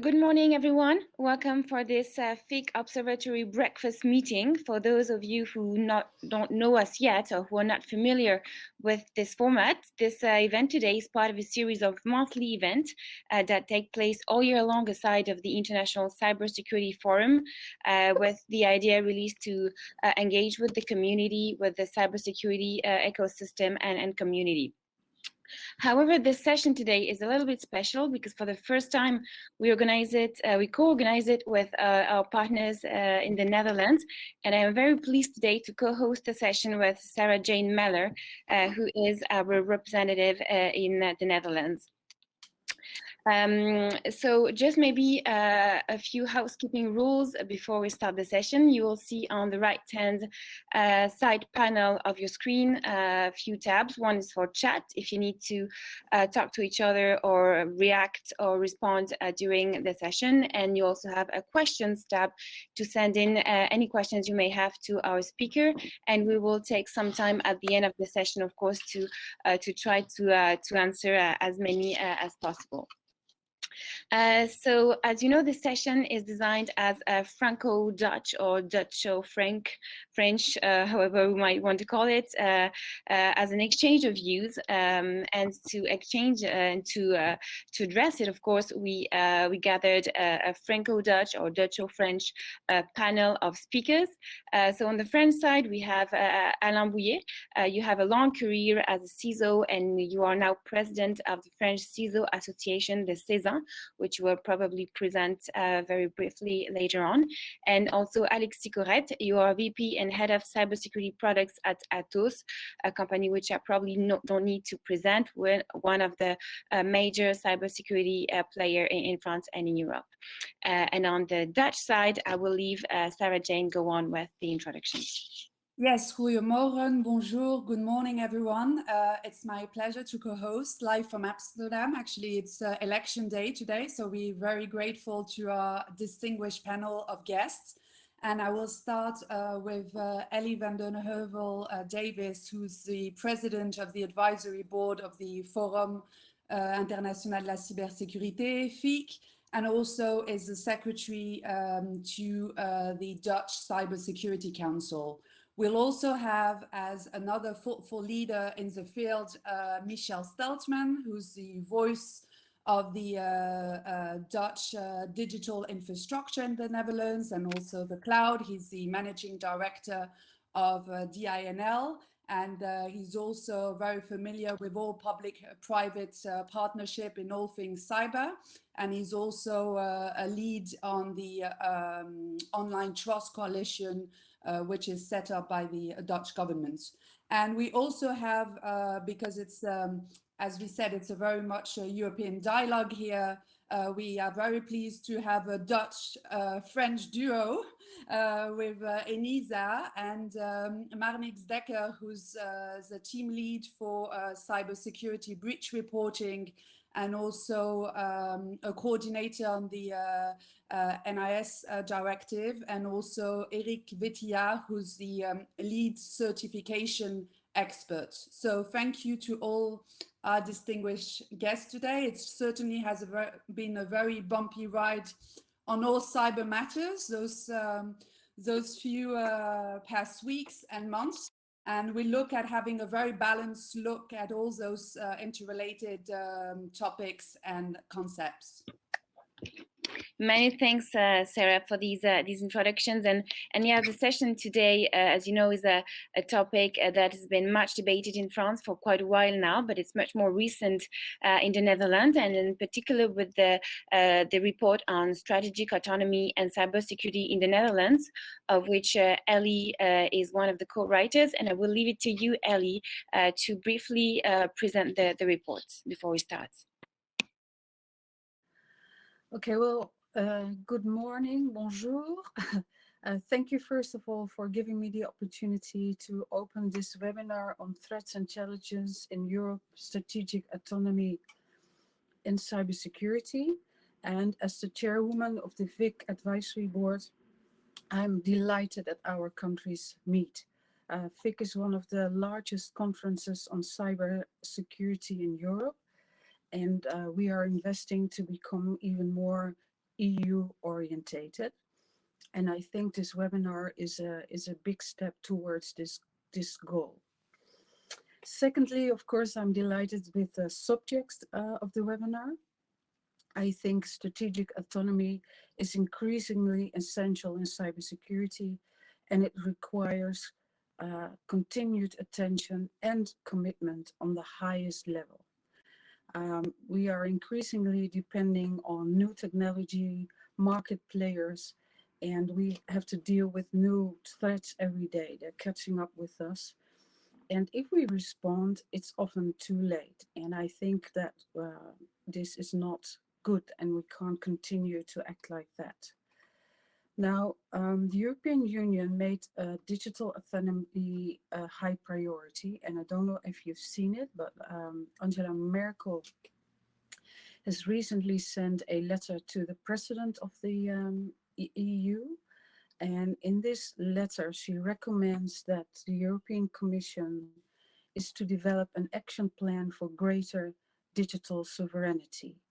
Good morning, everyone. Welcome for this FIC Observatory breakfast meeting. For those of you who don't know us yet or who are not familiar with this format, this event today is part of a series of monthly events that take place all year long aside of the International Cybersecurity Forum, with the idea really to engage with the community, with the cybersecurity ecosystem and community. However, this session today is a little bit special because for the first time we co-organize it with our partners in the Netherlands. And I am very pleased today to co-host the session with Sarah Jane Meller, who is our representative in the Netherlands. So just maybe a few housekeeping rules before we start the session. You will see on the right-hand side panel of your screen a few tabs. One is for chat, if you need to talk to each other or react or respond during the session. And you also have a questions tab to send in any questions you may have to our speaker. And we will take some time at the end of the session, of course, to try to answer as many as possible. So as you know, this session is designed as a Franco-Dutch or Dutch-French, however we might want to call it, as an exchange of views, and to exchange and to address it, of course, we gathered a Franco-Dutch or Dutch-French panel of speakers. So on the French side, we have Alain Bouillet. You have a long career as a CISO, and you are now president of the French CISO Association, the CESA, which we'll probably present very briefly later on. And also Alex Sicoret, you are VP and Head of Cybersecurity Products at Atos, a company which I probably don't need to present. We're one of the major cybersecurity player in France and in Europe. And on the Dutch side, I will leave Sarah Jane go on with the introduction. Yes, goedemorgen, bonjour, good morning, everyone. It's my pleasure to co-host live from Amsterdam. Actually, it's election day today, so we're very grateful to our distinguished panel of guests. And I will start with Ellie van den Heuvel Davis, who's the president of the advisory board of the Forum International de la Cybersécurité, FIC, and also is the secretary to the Dutch Cybersecurity Council. We'll also have, as another thoughtful leader in the field, Michel Steltman, who's the voice of the Dutch digital infrastructure in the Netherlands and also the cloud. He's the managing director of DINL, and he's also very familiar with all public-private partnership in all things cyber. And he's also a lead on the Online Trust Coalition, which is set up by the Dutch government. And we also have, because it's, as we said, it's a very much a European dialogue here, we are very pleased to have a Dutch-French duo with Enisa and Marnix Dekker, who's the team lead for cybersecurity breach reporting, and also a coordinator on the NIS directive, and also Eric Vettia, who's the lead certification expert. So thank you to all our distinguished guests today. It certainly has been a very bumpy ride on all cyber matters those few past weeks and months. And we look at having a very balanced look at all those interrelated topics and concepts. Many thanks, Sarah, for these introductions. And yeah, the session today, as you know, is a topic that has been much debated in France for quite a while now, but it's much more recent in the Netherlands, and in particular with the report on strategic autonomy and cybersecurity in the Netherlands, of which Ellie is one of the co-writers. And I will leave it to you, Ellie, to briefly present the report before we start. Okay, well, good morning, bonjour. Thank you, first of all, for giving me the opportunity to open this webinar on threats and challenges in Europe, strategic autonomy in cybersecurity. And as the chairwoman of the FIC Advisory Board, I'm delighted that our countries meet. FIC is one of the largest conferences on cybersecurity in Europe. And we are investing to become even more EU orientated. And I think this webinar is a big step towards this goal. Secondly, of course, I'm delighted with the subject of the webinar. I think strategic autonomy is increasingly essential in cybersecurity, and it requires continued attention and commitment on the highest level. We are increasingly depending on new technology, market players, and we have to deal with new threats every day. They're catching up with us. And if we respond, it's often too late. And I think that this is not good, and we can't continue to act like that. Now, the European Union made digital autonomy a high priority, and I don't know if you've seen it, but Angela Merkel has recently sent a letter to the President of the EU, and in this letter she recommends that the European Commission is to develop an action plan for greater digital sovereignty.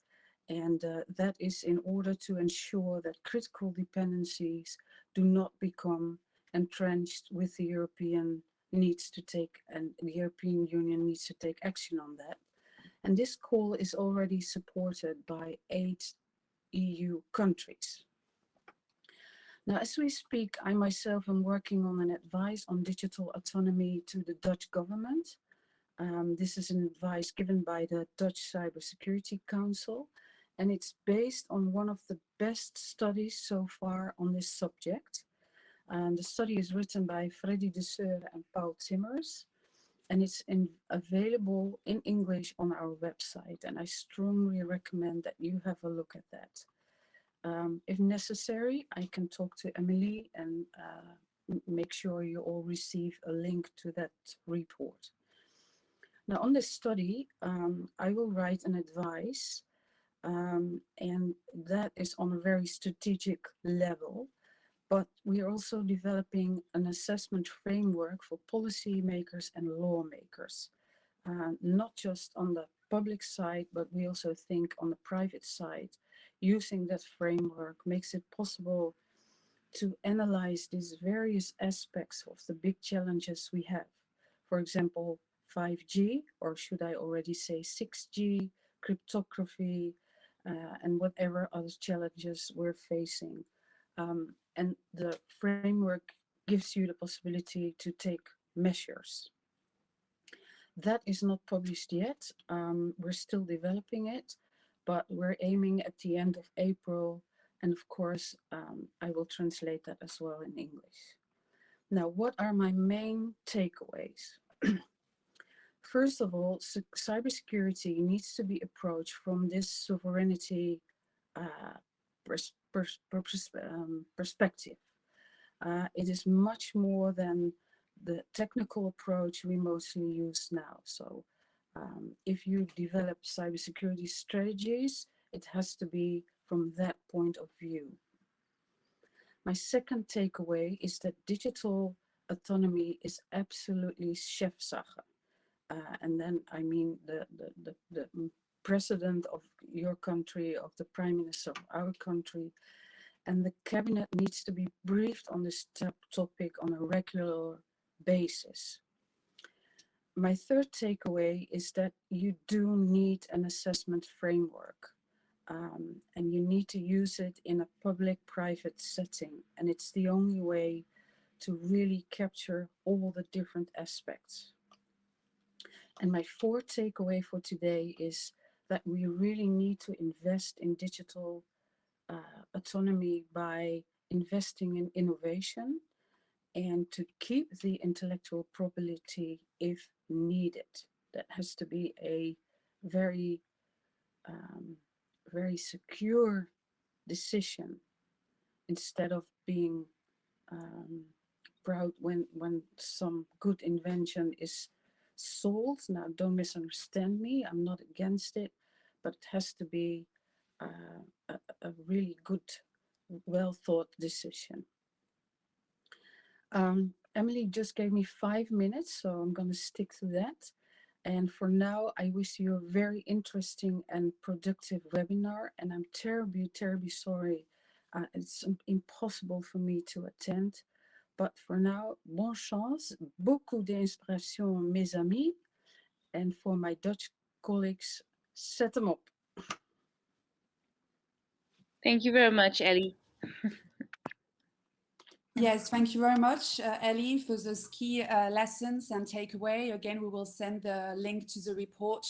And that is in order to ensure that critical dependencies do not become entrenched with the European needs to take, and the European Union needs to take action on that. And this call is already supported by 8 EU countries. Now, as we speak, I myself am working on an advice on digital autonomy to the Dutch government. This is an advice given by the Dutch Cybersecurity Council, and it's based on one of the best studies so far on this subject. The study is written by Freddy de Seure and Paul Timmers, and it's available in English on our website, and I strongly recommend that you have a look at that. If necessary, I can talk to Emily and make sure you all receive a link to that report. Now, on this study, I will write an advice, and that is on a very strategic level, but we are also developing an assessment framework for policymakers and lawmakers, not just on the public side, but we also think on the private side. Using that framework makes it possible to analyze these various aspects of the big challenges we have. For example, 5G, or should I already say 6G, cryptography, and whatever other challenges we're facing. And the framework gives you the possibility to take measures. That is not published yet. We're still developing it, but we're aiming at the end of April. And of course, I will translate that as well in English. Now, what are my main takeaways? First of all, cybersecurity needs to be approached from this sovereignty perspective. It is much more than the technical approach we mostly use now. So if you develop cybersecurity strategies, it has to be from that point of view. My second takeaway is that digital autonomy is absolutely chefsache. And then I mean the president of your country, of the prime minister of our country, and the cabinet needs to be briefed on this topic on a regular basis. My third takeaway is that you do need an assessment framework, and you need to use it in a public-private setting, and it's the only way to really capture all the different aspects. And my fourth takeaway for today is that we really need to invest in digital autonomy by investing in innovation and to keep the intellectual property if needed. That has to be a very, very secure decision instead of being proud when some good invention is sold. Now, don't misunderstand me, I'm not against it, but it has to be a really good, well thought decision. Emily just gave me 5 minutes, so I'm going to stick to that. And for now, I wish you a very interesting and productive webinar. And I'm terribly, terribly sorry. It's impossible for me to attend. But for now, bonne chance, beaucoup d'inspiration, mes amis. And for my Dutch colleagues, set them up. Thank you very much, Ellie. Yes, thank you very much, Ellie, for those key lessons and takeaway. Again, we will send the link to the report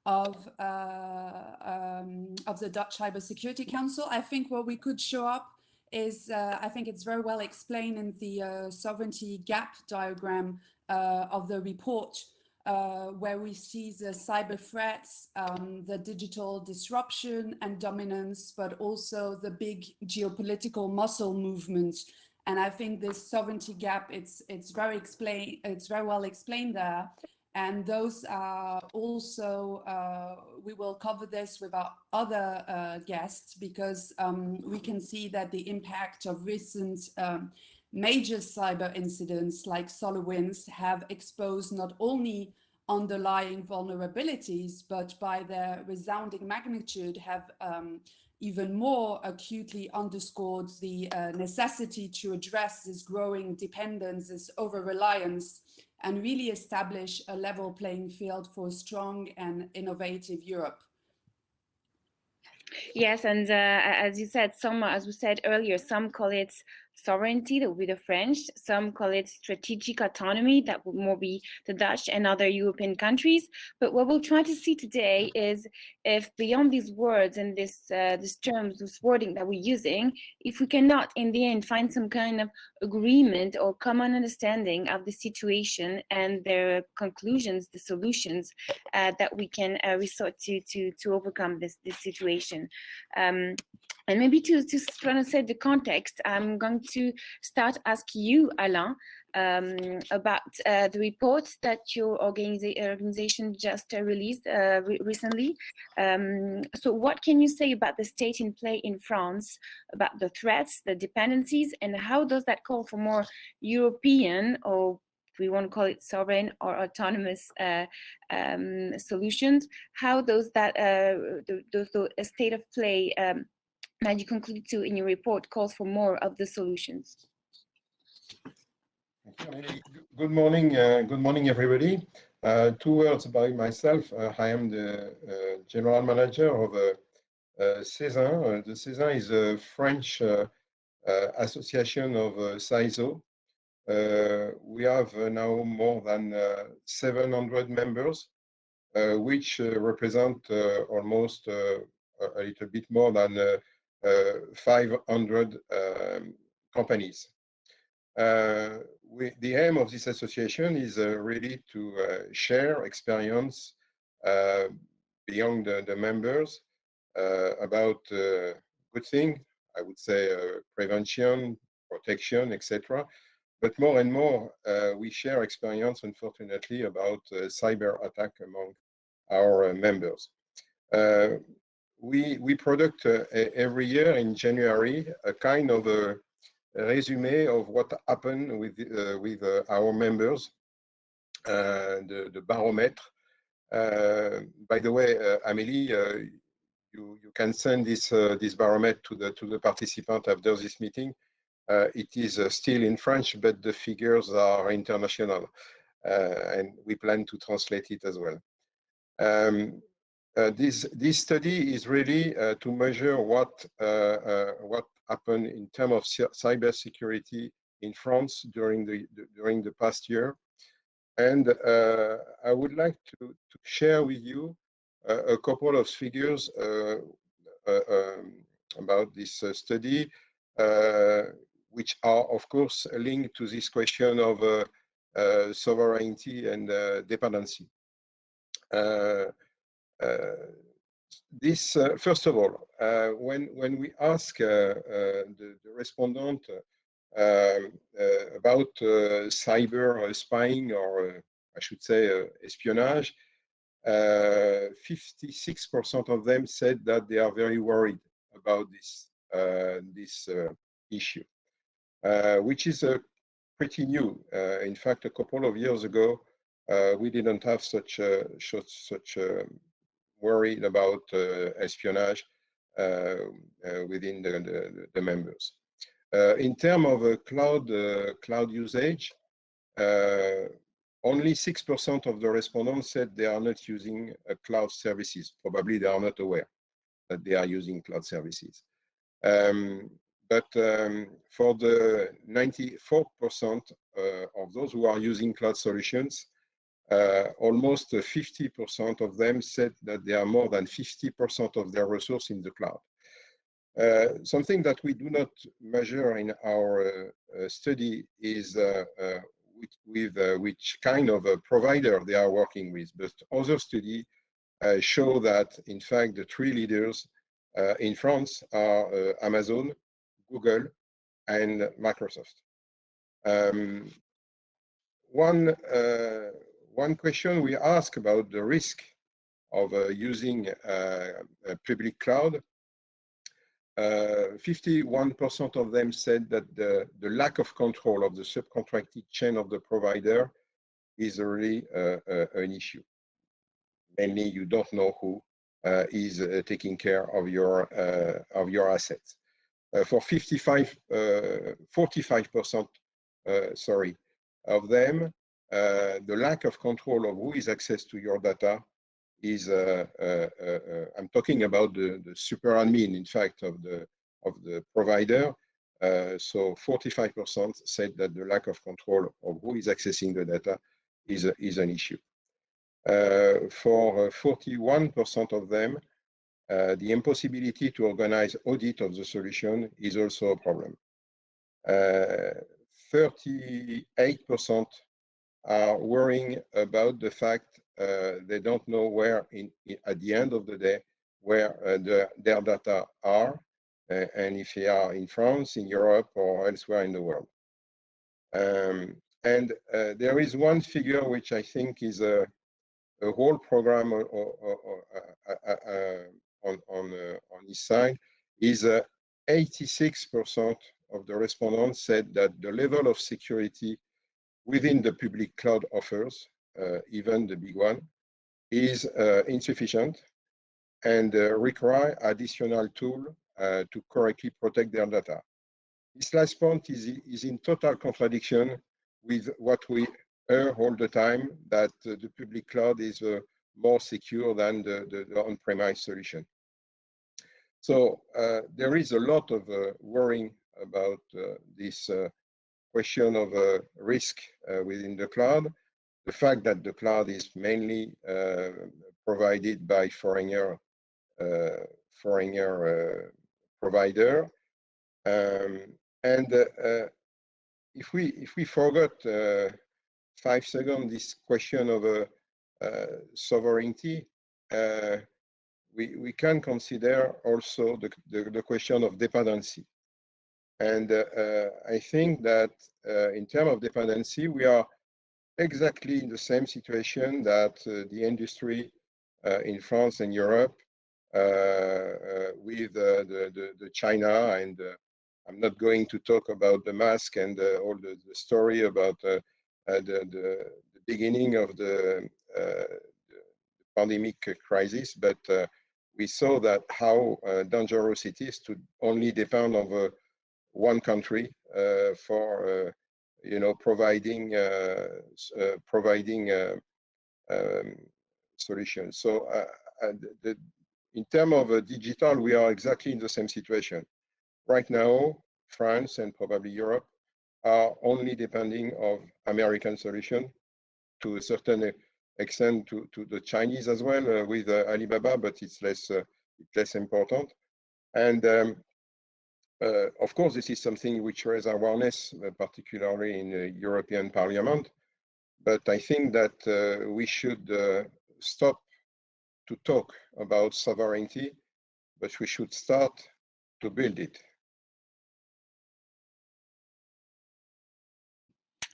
of the Dutch Cybersecurity Council. I think what we could show up is, I think it's very well explained in the sovereignty gap diagram of the report, where we see the cyber threats, the digital disruption and dominance, but also the big geopolitical muscle movements. And I think this sovereignty gap, it's very well explained there. And those are also, we will cover this with our other guests, because we can see that the impact of recent major cyber incidents like SolarWinds have exposed not only underlying vulnerabilities, but by their resounding magnitude have even more acutely underscored the necessity to address this growing dependence, this over-reliance, and really establish a level playing field for a strong and innovative Europe. Yes, and as you said, as we said earlier, some call it sovereignty, that would be the French. Some call it strategic autonomy, that would more be the Dutch and other European countries. But what we'll try to see today is if beyond these words and these terms, this wording that we're using, if we cannot in the end find some kind of agreement or common understanding of the situation and their conclusions, the solutions that we can resort to overcome this situation. And maybe to try to set the context, I'm going to start asking you, Alain, about the report that your organization just released recently. So what can you say about the state in play in France, about the threats, the dependencies, and how does that call for more European, or we want to call it sovereign or autonomous solutions? How does that the state of play that you conclude to in your report calls for more of the solutions? Good morning, everybody. 2 words about myself. I am the general manager of CESIN. The CESIN is a French association of CISO. We have now more than 700 members, which represent almost a little bit more than 500 companies. The aim of this association is really to share experience beyond the members about good things, I would say prevention, protection, etc. But more and more, we share experience, unfortunately, about cyber attack among our members. We product every year in January a kind of a resume of what happened with our members, the barometer. By the way, Amélie, you can send this barometer to the participant after this meeting. It is still in French, but the figures are international, and we plan to translate it as well. This study is really to measure what happened in terms of cybersecurity in France during the past year, and I would like to share with you a couple of figures about this study, which are, of course, linked to this question of sovereignty and dependency. First of all, when we ask the respondent about cyber spying, or I should say espionage, 56% of them said that they are very worried about this issue, which is pretty new. In fact, a couple of years ago, we didn't have such worried about espionage within the members. In terms of cloud usage, only 6% of the respondents said they are not using cloud services. Probably they are not aware that they are using cloud services. But for the 94% of those who are using cloud solutions, almost 50% of them said that they are more than 50% of their resource in the cloud. Something that we do not measure in our study is which kind of a provider they are working with, but other studies show that, in fact, the three leaders in France are Amazon, Google, and Microsoft. One question we ask about the risk of using a public cloud, 51% of them said that the lack of control of the subcontracted chain of the provider is really an issue. Mainly, you don't know who is taking care of your assets. For 45% of them, the lack of control of who is access to your data is, I'm talking about the super admin, in fact, of the provider. So 45% said that the lack of control of who is accessing the data is an issue. For 41% of them, the impossibility to organize audit of the solution is also a problem. 38% are worrying about the fact they don't know where, at the end of the day, where their data are, and if they are in France, in Europe, or elsewhere in the world. And there is one figure which I think is a whole program on this side, is 86% of the respondents said that the level of security within the public cloud offers, even the big one, is insufficient and require additional tools to correctly protect their data. This last point is in total contradiction with what we hear all the time, that the public cloud is more secure than the on-premise solution. So there is a lot of worrying about this question of risk within the cloud. The fact that the cloud is mainly provided by foreigner provider, and if we forgot 5 seconds this question of sovereignty, we can consider also the question of dependency. And I think that in terms of dependency, we are exactly in the same situation that the industry in France and Europe with the China, and I'm not going to talk about the mask and all the story about the beginning of the pandemic crisis, but we saw that how dangerous it is to only depend on one country for providing solutions. So in terms of digital, we are exactly in the same situation. Right now, France and probably Europe are only depending on American solution, to a certain extent to the Chinese as well with Alibaba, but it's less important. And of course, this is something which raises awareness, particularly in the European Parliament. But I think that we should stop to talk about sovereignty, but we should start to build it.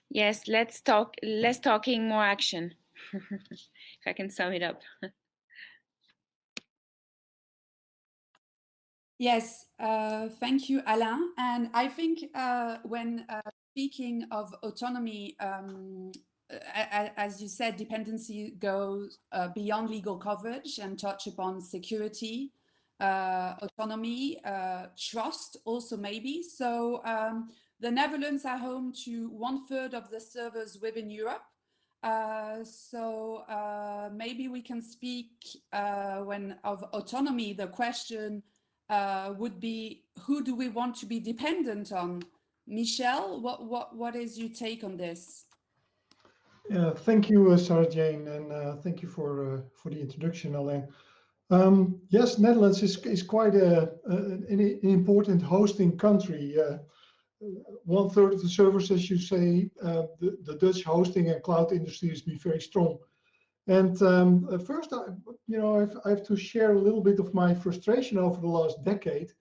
Yes, let's talk. Less talking, more action. If I can sum it up. Yes, thank you, Alain. And I think when speaking of autonomy, as you said, dependency goes beyond legal coverage and touch upon security, autonomy, trust also maybe. So the Netherlands are home to 1/3 of the servers within Europe. So maybe we can speak when of autonomy, the question would be, who do we want to be dependent on? Michel, what is your take on this? Thank you, Sarah Jane, and thank you for the introduction, Alain. Yes, Netherlands is quite an important hosting country. 1/3 of the servers, as you say, the Dutch hosting and cloud industry has been very strong. And first, I have to share a little bit of my frustration over the last decade,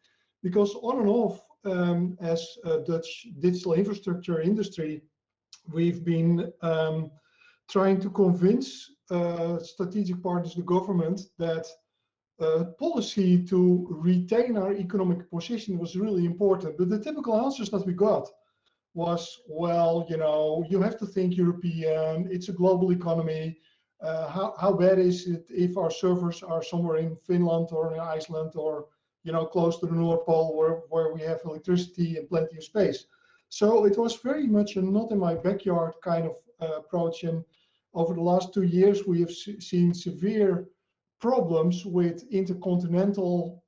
because on and off, as a Dutch digital infrastructure industry, we've been trying to convince strategic partners, the government, that policy to retain our economic position was really important. But the typical answers that we got was, well, you have to think European, it's a global economy. How bad is it if our servers are somewhere in Finland or in Iceland or close to the North Pole where we have electricity and plenty of space? So it was very much a not in my backyard kind of approach. And over the last 2 years, we have seen severe problems with intercontinental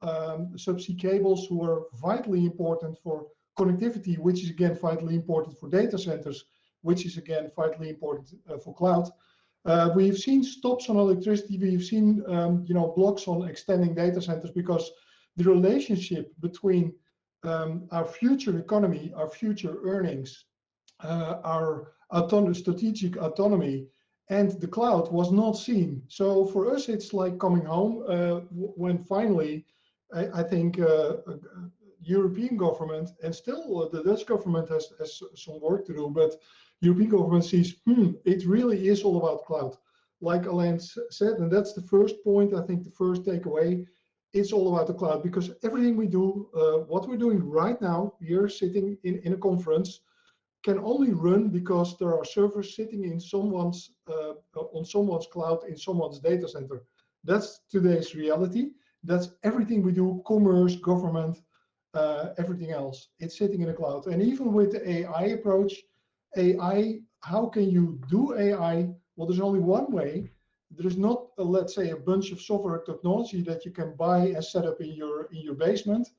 subsea cables, who are vitally important for connectivity, which is again vitally important for data centers, which is again vitally important for cloud. We've seen stops on electricity. We've seen blocks on extending data centers, because the relationship between our future economy, our future earnings, our strategic autonomy, and the cloud was not seen. So for us, it's like coming home when finally, I think European government, and still the Dutch government has some work to do, but European government sees, it really is all about cloud. Like Alain said, and that's the first point, I think the first takeaway, it's all about the cloud, because everything we do, what we're doing right now, here sitting in a conference, can only run because there are servers sitting in someone's on someone's cloud in someone's data center. That's today's reality. That's everything we do, commerce, government, everything else. It's sitting in the cloud. And even with the AI approach, AI, how can you do AI? Well, there's only one way. There is not, let's say, a bunch of software technology that you can buy and set up in your basement.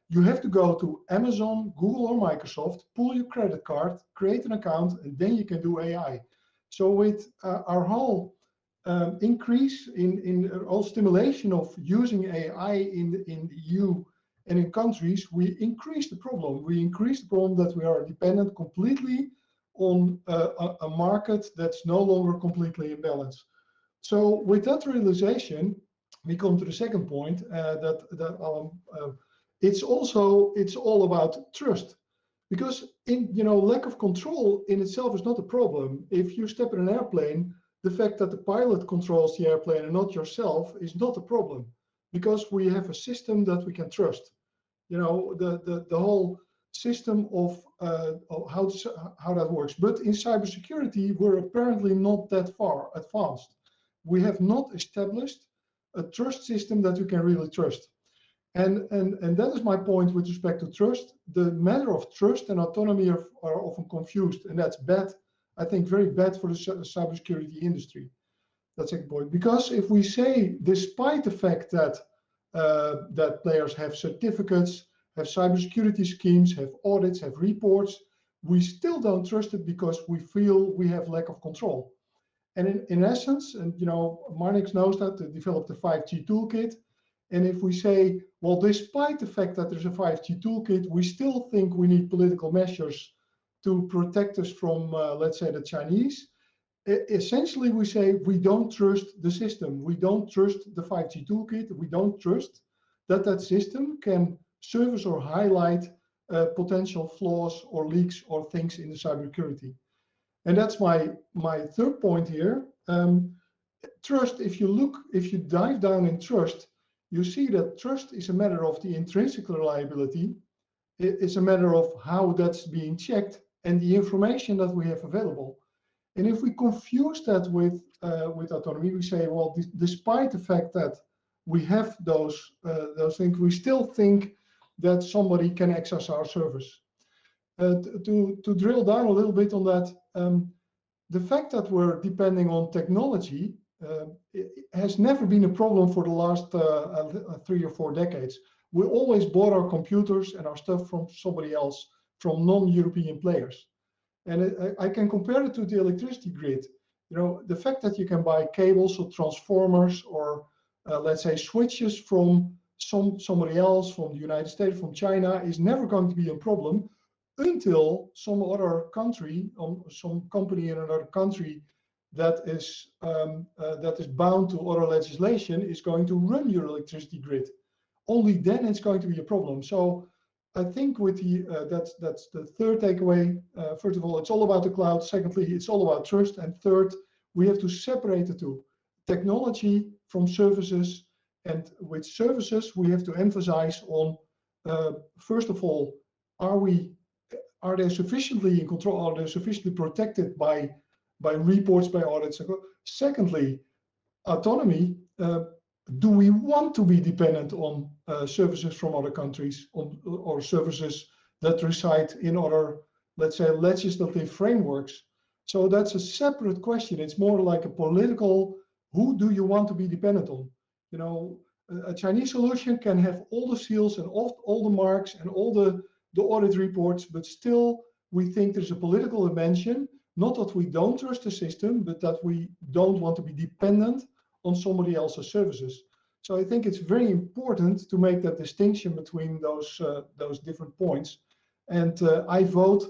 You have to go to Amazon, Google, or Microsoft, pull your credit card, create an account, and then you can do AI. So with our whole increase in all stimulation of using AI in the EU and in countries, we increase the problem. We increase the problem that we are dependent completely on a market that's no longer completely in balance. So with that realization, we come to the second point, it's all about trust, because lack of control in itself is not a problem. If you step in an airplane, the fact that the pilot controls the airplane and not yourself is not a problem, because we have a system that we can trust. The whole system of how that works. But in cybersecurity, we're apparently not that far advanced. We have not established a trust system that you can really trust. And that is my point with respect to trust. The matter of trust and autonomy are often confused, and that's bad. I think very bad for the cybersecurity industry. That's a point, because if we say, despite the fact that that players have certificates, have cybersecurity schemes, have audits, have reports, we still don't trust it because we feel we have lack of control. And in essence, and Marnix knows that, they developed the 5G toolkit. And if we say, well, despite the fact that there's a 5G toolkit, we still think we need political measures to protect us from, let's say, the Chinese. Essentially, we say we don't trust the system. We don't trust the 5G toolkit. We don't trust that system can service or highlight potential flaws or leaks or things in the cybersecurity. And that's my third point here. Trust, if you dive down in trust, you see that trust is a matter of the intrinsic reliability. It's a matter of how that's being checked and the information that we have available. And if we confuse that with autonomy, we say, well, despite the fact that we have those things, we still think that somebody can access our service. To drill down a little bit on that, the fact that we're depending on technology it has never been a problem for the last 3 or 4 decades. We always bought our computers and our stuff from somebody else, from non-European players. And I can compare it to the electricity grid. You know, the fact that you can buy cables or transformers or let's say switches from somebody else, from the United States, from China, is never going to be a problem until some other country, some company in another country that is bound to other legislation is going to run your electricity grid. Only then it's going to be a problem. So I think with the that's the third takeaway. First of all, it's all about the cloud. Secondly, it's all about trust. And third, we have to separate the two: technology from services. And with services, we have to emphasize on first of all, are they sufficiently in control? Are they sufficiently protected by reports, by audits? Secondly, autonomy. Do we want to be dependent on services from other countries or services that reside in other, let's say, legislative frameworks? So that's a separate question. It's more like a political, who do you want to be dependent on? You know, a Chinese solution can have all the seals and all the marks and all the audit reports, but still we think there's a political dimension, not that we don't trust the system, but that we don't want to be dependent on somebody else's services. So I think it's very important to make that distinction between those different points. And I vote,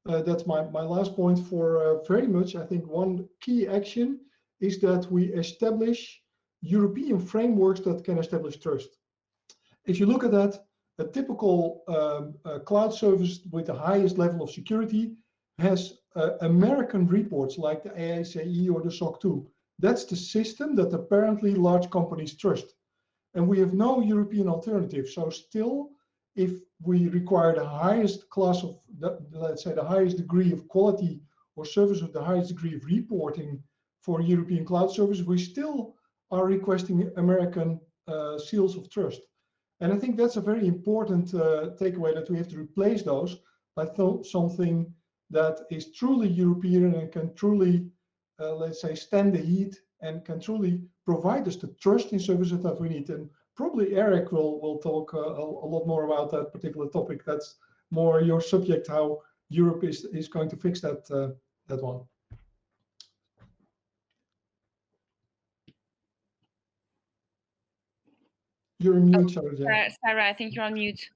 that's my last point, for very much, I think one key action is that we establish European frameworks that can establish trust. If you look at that, a typical cloud service with the highest level of security has American reports like the AICE or the SOC 2. That's the system that apparently large companies trust. And we have no European alternative. So still, if we require the highest class of, let's say, the highest degree of quality or service with the highest degree of reporting for European cloud service, we still are requesting American seals of trust. And I think that's a very important takeaway, that we have to replace those by something that is truly European and can truly, let's say, stand the heat and can truly provide us the trust in services that we need. And probably Eric will talk a lot more about that particular topic. That's more your subject, how Europe is going to fix that one. You're on mute, Sarah. Sarah, I think you're on mute.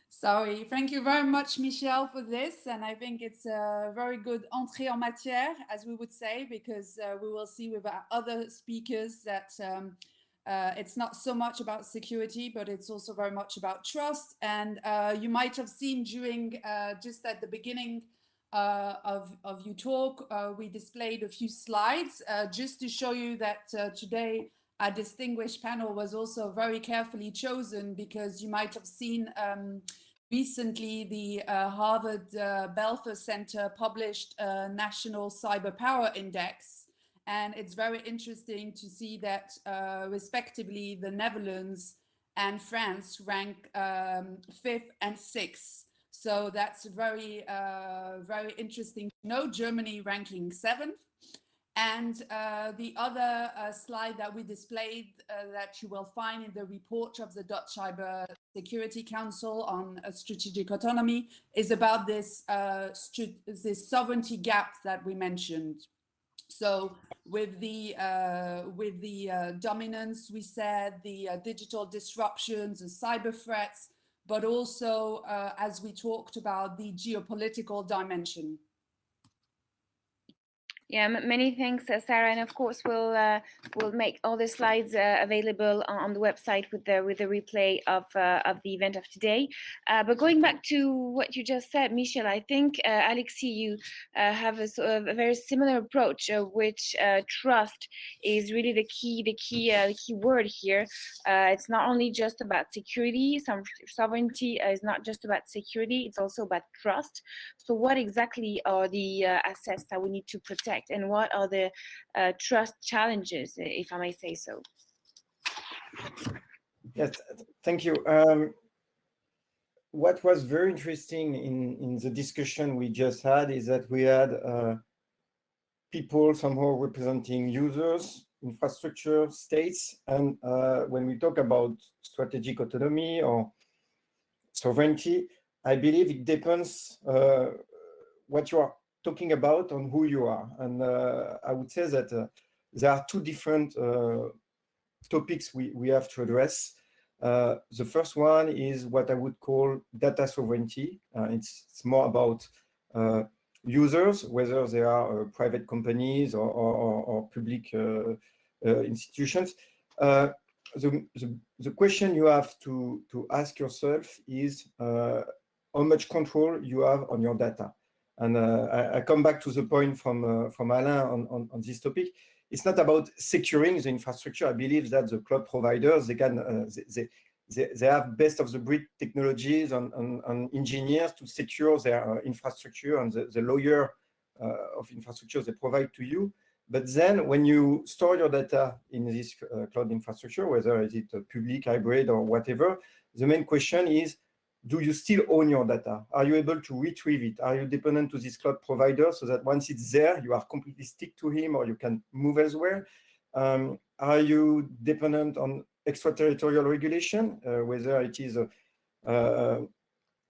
Sorry, thank you very much, Michel, for this. And I think it's a very good entrée en matière, as we would say, because we will see with our other speakers that it's not so much about security, but it's also very much about trust. And you might have seen during just at the beginning of your talk, we displayed a few slides just to show you that today our distinguished panel was also very carefully chosen, because you might have seen recently the Harvard Belfer Center published a National Cyber Power Index. And it's very interesting to see that respectively the Netherlands and France rank 5th and 6th. So that's very, very interesting to know. Germany ranking 7th. And the other slide that we displayed that you will find in the report of the Dutch Cyber Security Council on strategic autonomy is about this sovereignty gap that we mentioned. So with the dominance, we said, the digital disruptions, the cyber threats, but also, as we talked about, the geopolitical dimension. Yeah, many thanks, Sarah, and of course we'll make all the slides available on the website with the replay of the event of today. But going back to what you just said, Michel, I think Alexis, you have a very similar approach, which trust is really the key word here. It's not only just about security. Sovereignty is not just about security; it's also about trust. So, what exactly are the assets that we need to protect? And what are the trust challenges, if I may say so? Yes, thank you. What was very interesting in the discussion we just had is that we had people somehow representing users, infrastructure, states, and when we talk about strategic autonomy or sovereignty, I believe it depends what you are talking about on who you are. And I would say that there are two different topics we have to address. The first one is what I would call data sovereignty. It's more about users, whether they are private companies or public institutions. The question you have to ask yourself is how much control you have on your data. And I come back to the point from Alain on this topic. It's not about securing the infrastructure. I believe that the cloud providers, they can they have best of the breed technologies and engineers to secure their infrastructure and the layer of infrastructure they provide to you. But then when you store your data in this cloud infrastructure, whether is it a public, hybrid, or whatever, the main question is, do you still own your data? Are you able to retrieve it? Are you dependent to this cloud provider so that once it's there, you are completely stick to him or you can move elsewhere? Are you dependent on extraterritorial regulation, whether it is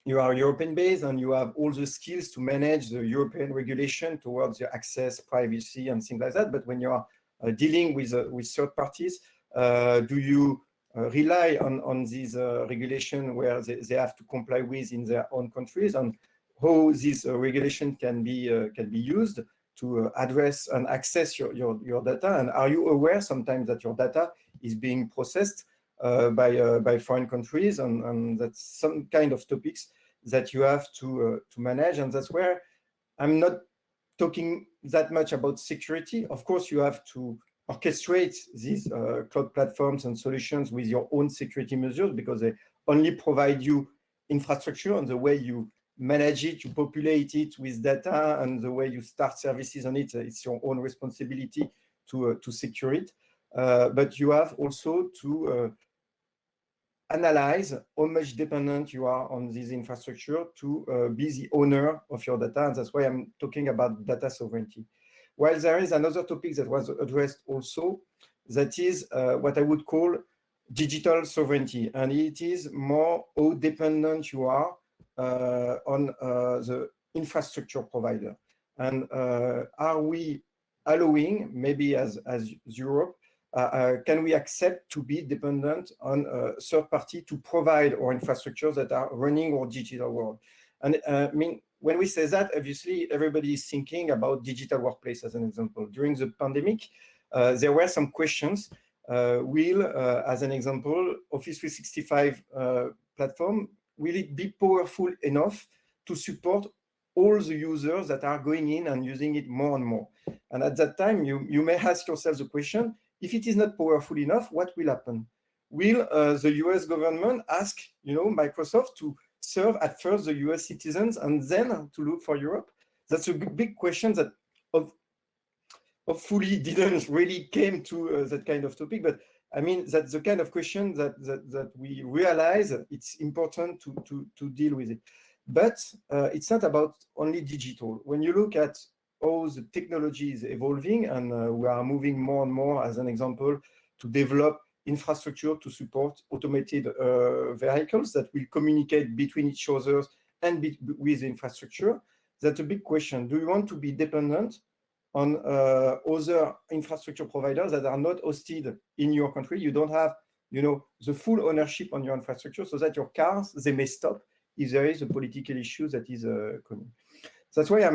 you are European-based and you have all the skills to manage the European regulation towards your access, privacy, and things like that. But when you are dealing with third parties, do you rely on these regulation where they have to comply with in their own countries, and how this regulation can be used to address and access your data? And are you aware sometimes that your data is being processed by foreign countries, and that's some kind of topics that you have to manage. And that's where I'm not talking that much about security. Of course, you have to orchestrate these cloud platforms and solutions with your own security measures, because they only provide you infrastructure, and the way you manage it, you populate it with data, and the way you start services on it, it's your own responsibility to secure it. But you have also to analyze how much dependent you are on this infrastructure to be the owner of your data. And that's why I'm talking about data sovereignty. While there is another topic that was addressed also, that is what I would call digital sovereignty. And it is more how dependent you are on the infrastructure provider. And are we allowing, maybe as Europe, can we accept to be dependent on a third party to provide our infrastructures that are running our digital world? And I mean, when we say that, obviously everybody is thinking about digital workplace as an example. During the pandemic, there were some questions. Will, as an example, Office 365 platform, will it be powerful enough to support all the users that are going in and using it more and more? And at that time, you may ask yourself the question, if it is not powerful enough, what will happen? Will the US government ask, Microsoft to serve at first the US citizens and then to look for Europe? That's a big question that hopefully didn't really came to that kind of topic. But I mean, that's the kind of question that we realize it's important to deal with it. But it's not about only digital. When you look at how the technology is evolving, and we are moving more and more, as an example, to develop infrastructure to support automated vehicles that will communicate between each other and with the infrastructure. That's a big question. Do you want to be dependent on other infrastructure providers that are not hosted in your country? You don't have, the full ownership on your infrastructure, so that your cars, they may stop if there is a political issue that is coming. That's why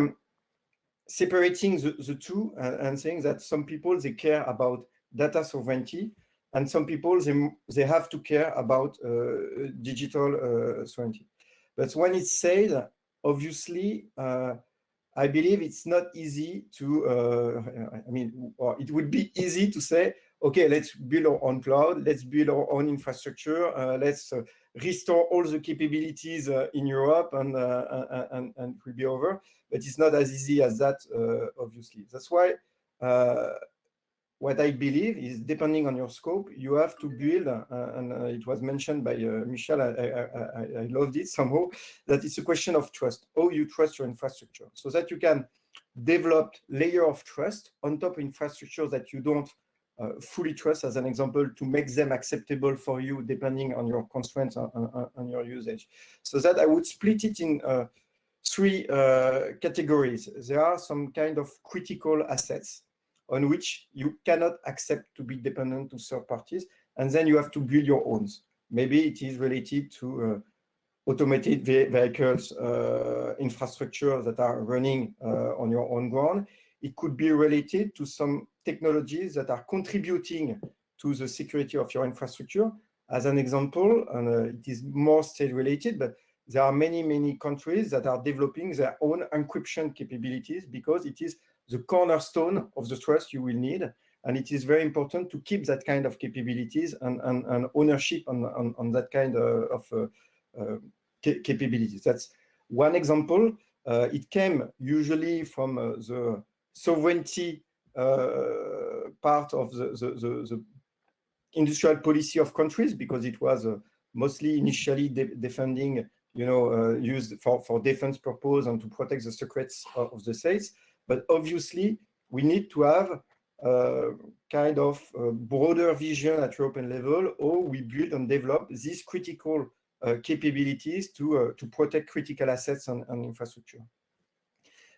separating the two and saying that some people, they care about data sovereignty, and some people, they have to care about digital sovereignty. But when it's said, obviously, I believe it's not easy to, I mean, or it would be easy to say, okay, let's build our own cloud, let's build our own infrastructure, let's restore all the capabilities in Europe, and it will be over. But it's not as easy as that, obviously. That's why what I believe is, depending on your scope, you have to build, and it was mentioned by Michel, I loved it somehow, that it's a question of trust, how you trust your infrastructure, so that you can develop layer of trust on top of infrastructure that you don't fully trust, as an example, to make them acceptable for you, depending on your constraints on your usage. So that I would split it in three categories. There are some kind of critical assets on which you cannot accept to be dependent to third parties, and then you have to build your own. Maybe it is related to automated vehicles infrastructure that are running on your own ground. It could be related to some technologies that are contributing to the security of your infrastructure. As an example, and it is more state-related, but there are many countries that are developing their own encryption capabilities, because it is the cornerstone of the trust you will need. And it is very important to keep that kind of capabilities and ownership on that kind of capabilities. That's one example. It came usually from the sovereignty part of the industrial policy of countries, because it was mostly initially defending, used for defense purpose and to protect the secrets of the states. But obviously, we need to have kind of broader vision at European level, or we build and develop these critical capabilities to protect critical assets and infrastructure.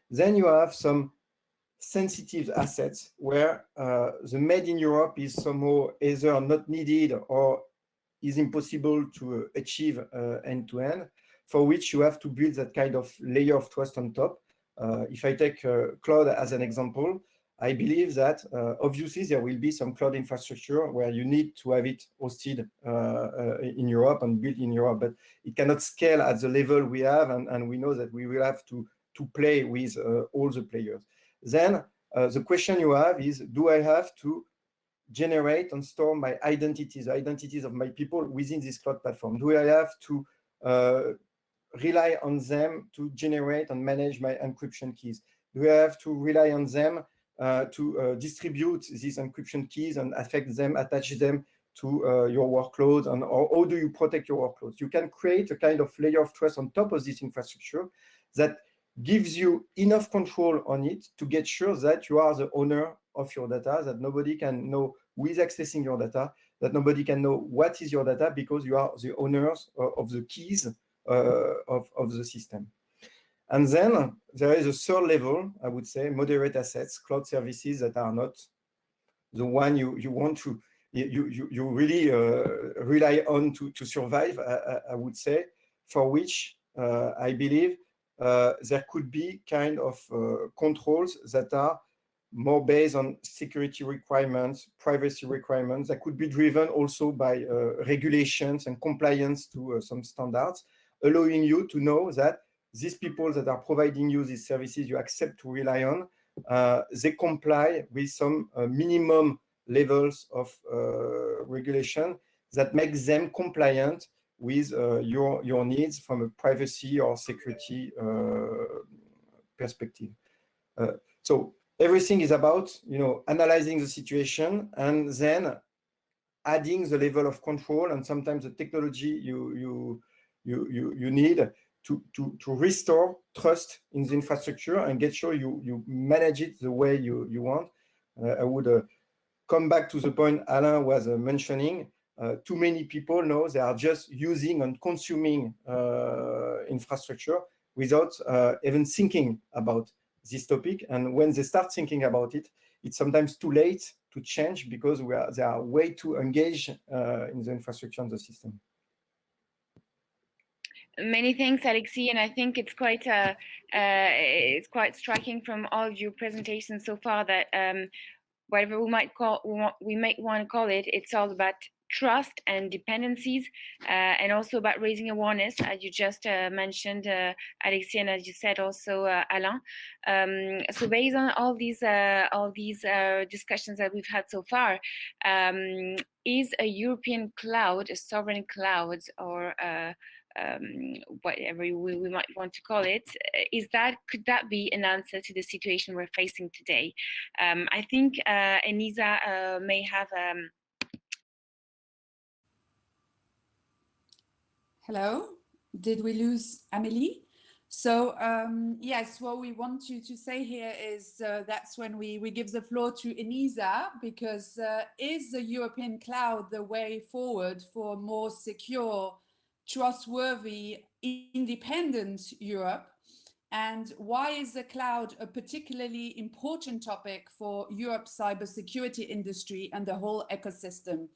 Then you have some sensitive assets where the made in Europe is somehow either not needed or is impossible to achieve end-to-end, for which you have to build that kind of layer of trust on top. If I take cloud as an example, I believe that obviously there will be some cloud infrastructure where you need to have it hosted in Europe and built in Europe, but it cannot scale at the level we have, and we know that we will have to play with all the players. Then the question you have is, do I have to generate and store my identities of my people within this cloud platform? Do I have to rely on them to generate and manage my encryption keys? Do I have to rely on them to distribute these encryption keys and affect them, attach them to your workloads? And or how do you protect your workloads? You can create a kind of layer of trust on top of this infrastructure that gives you enough control on it to get sure that you are the owner of your data, that nobody can know who is accessing your data, that nobody can know what is your data, because you are the owners of the keys of the system. And then there is a third level, I would say, moderate assets, cloud services that are not the one you want to, you really rely on to survive, I would say, for which I believe there could be kind of controls that are more based on security requirements, privacy requirements, that could be driven also by regulations and compliance to some standards, allowing you to know that these people that are providing you these services you accept to rely on, they comply with some minimum levels of regulation that makes them compliant with your needs from a privacy or security perspective. So everything is about analyzing the situation and then adding the level of control and sometimes the technology you need to restore trust in the infrastructure and get sure you manage it the way you want. I would come back to the point Alain was mentioning. Too many people know they are just using and consuming infrastructure without even thinking about this topic. And when they start thinking about it, it's sometimes too late to change because they are way too engaged in the infrastructure and the system. Many thanks, Alexi, and I think it's quite striking from all of your presentations so far that whatever we might want to call it, it's all about trust and dependencies, and also about raising awareness, as you just mentioned, Alexi, and as you said also, Alain. So based on all these discussions that we've had so far, is a European cloud, a sovereign cloud, or whatever we might want to call it, could that be an answer to the situation we're facing today? I think Enisa may have. Hello, did we lose Amélie? So yes, what we want you to say here is that's when we give the floor to Enisa, because is the European cloud the way forward for more secure, trustworthy, independent Europe? And why is the cloud a particularly important topic for Europe's cybersecurity industry and the whole ecosystem?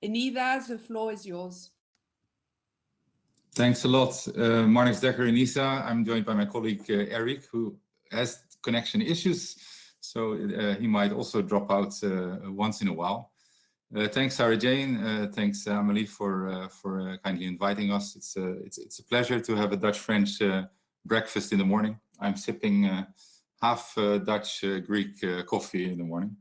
Enisa, the floor is yours. Thanks a lot, Marnix Dekker, Enisa. I'm joined by my colleague Eric, who has connection issues, so he might also drop out once in a while. Thanks, Sarah Jane. Thanks, Amélie, for kindly inviting us. It's a pleasure to have a Dutch-French breakfast in the morning. I'm sipping half Dutch Greek coffee in the morning.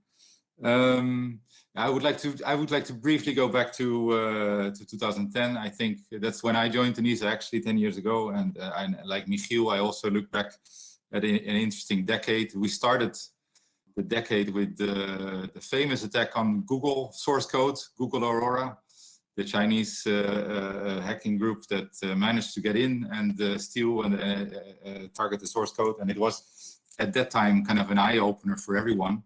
I would like to briefly go back to 2010. I think that's when I joined Enisa, actually 10 years ago. And like Michiel, I also look back at an interesting decade. We started the decade with the famous attack on Google source code, Google Aurora, the Chinese hacking group that managed to get in and steal and target the source code. And it was at that time kind of an eye-opener for everyone.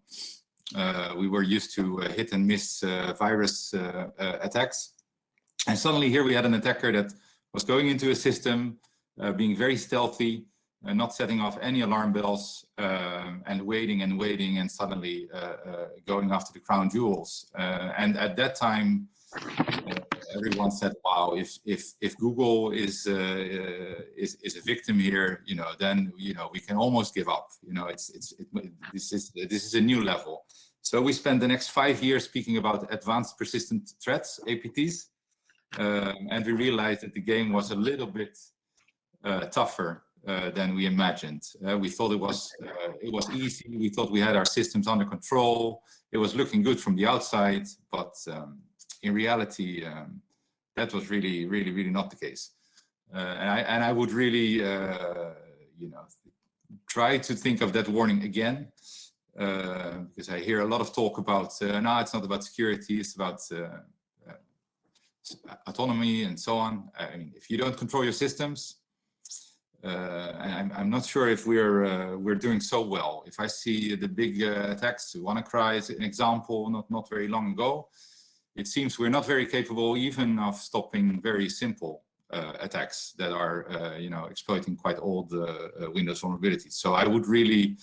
We were used to hit and miss virus attacks. And suddenly here we had an attacker that was going into a system, being very stealthy, not setting off any alarm bells, and waiting and suddenly going after the crown jewels. And at that time, everyone said, "Wow! If Google is a victim here, then we can almost give up. This is a new level." So we spent the next 5 years speaking about advanced persistent threats, APTs, and we realized that the game was a little bit tougher than we imagined. We thought it was easy. We thought we had our systems under control. It was looking good from the outside, but in reality, that was really not the case. And I would really, try to think of that warning again, because I hear a lot of talk about, no, it's not about security, it's about autonomy and so on. I mean, if you don't control your systems, and I'm not sure if we're doing so well. If I see the big attacks, WannaCry is an example, not very long ago. It seems we're not very capable even of stopping very simple attacks that are, exploiting quite old Windows vulnerabilities. So I would really,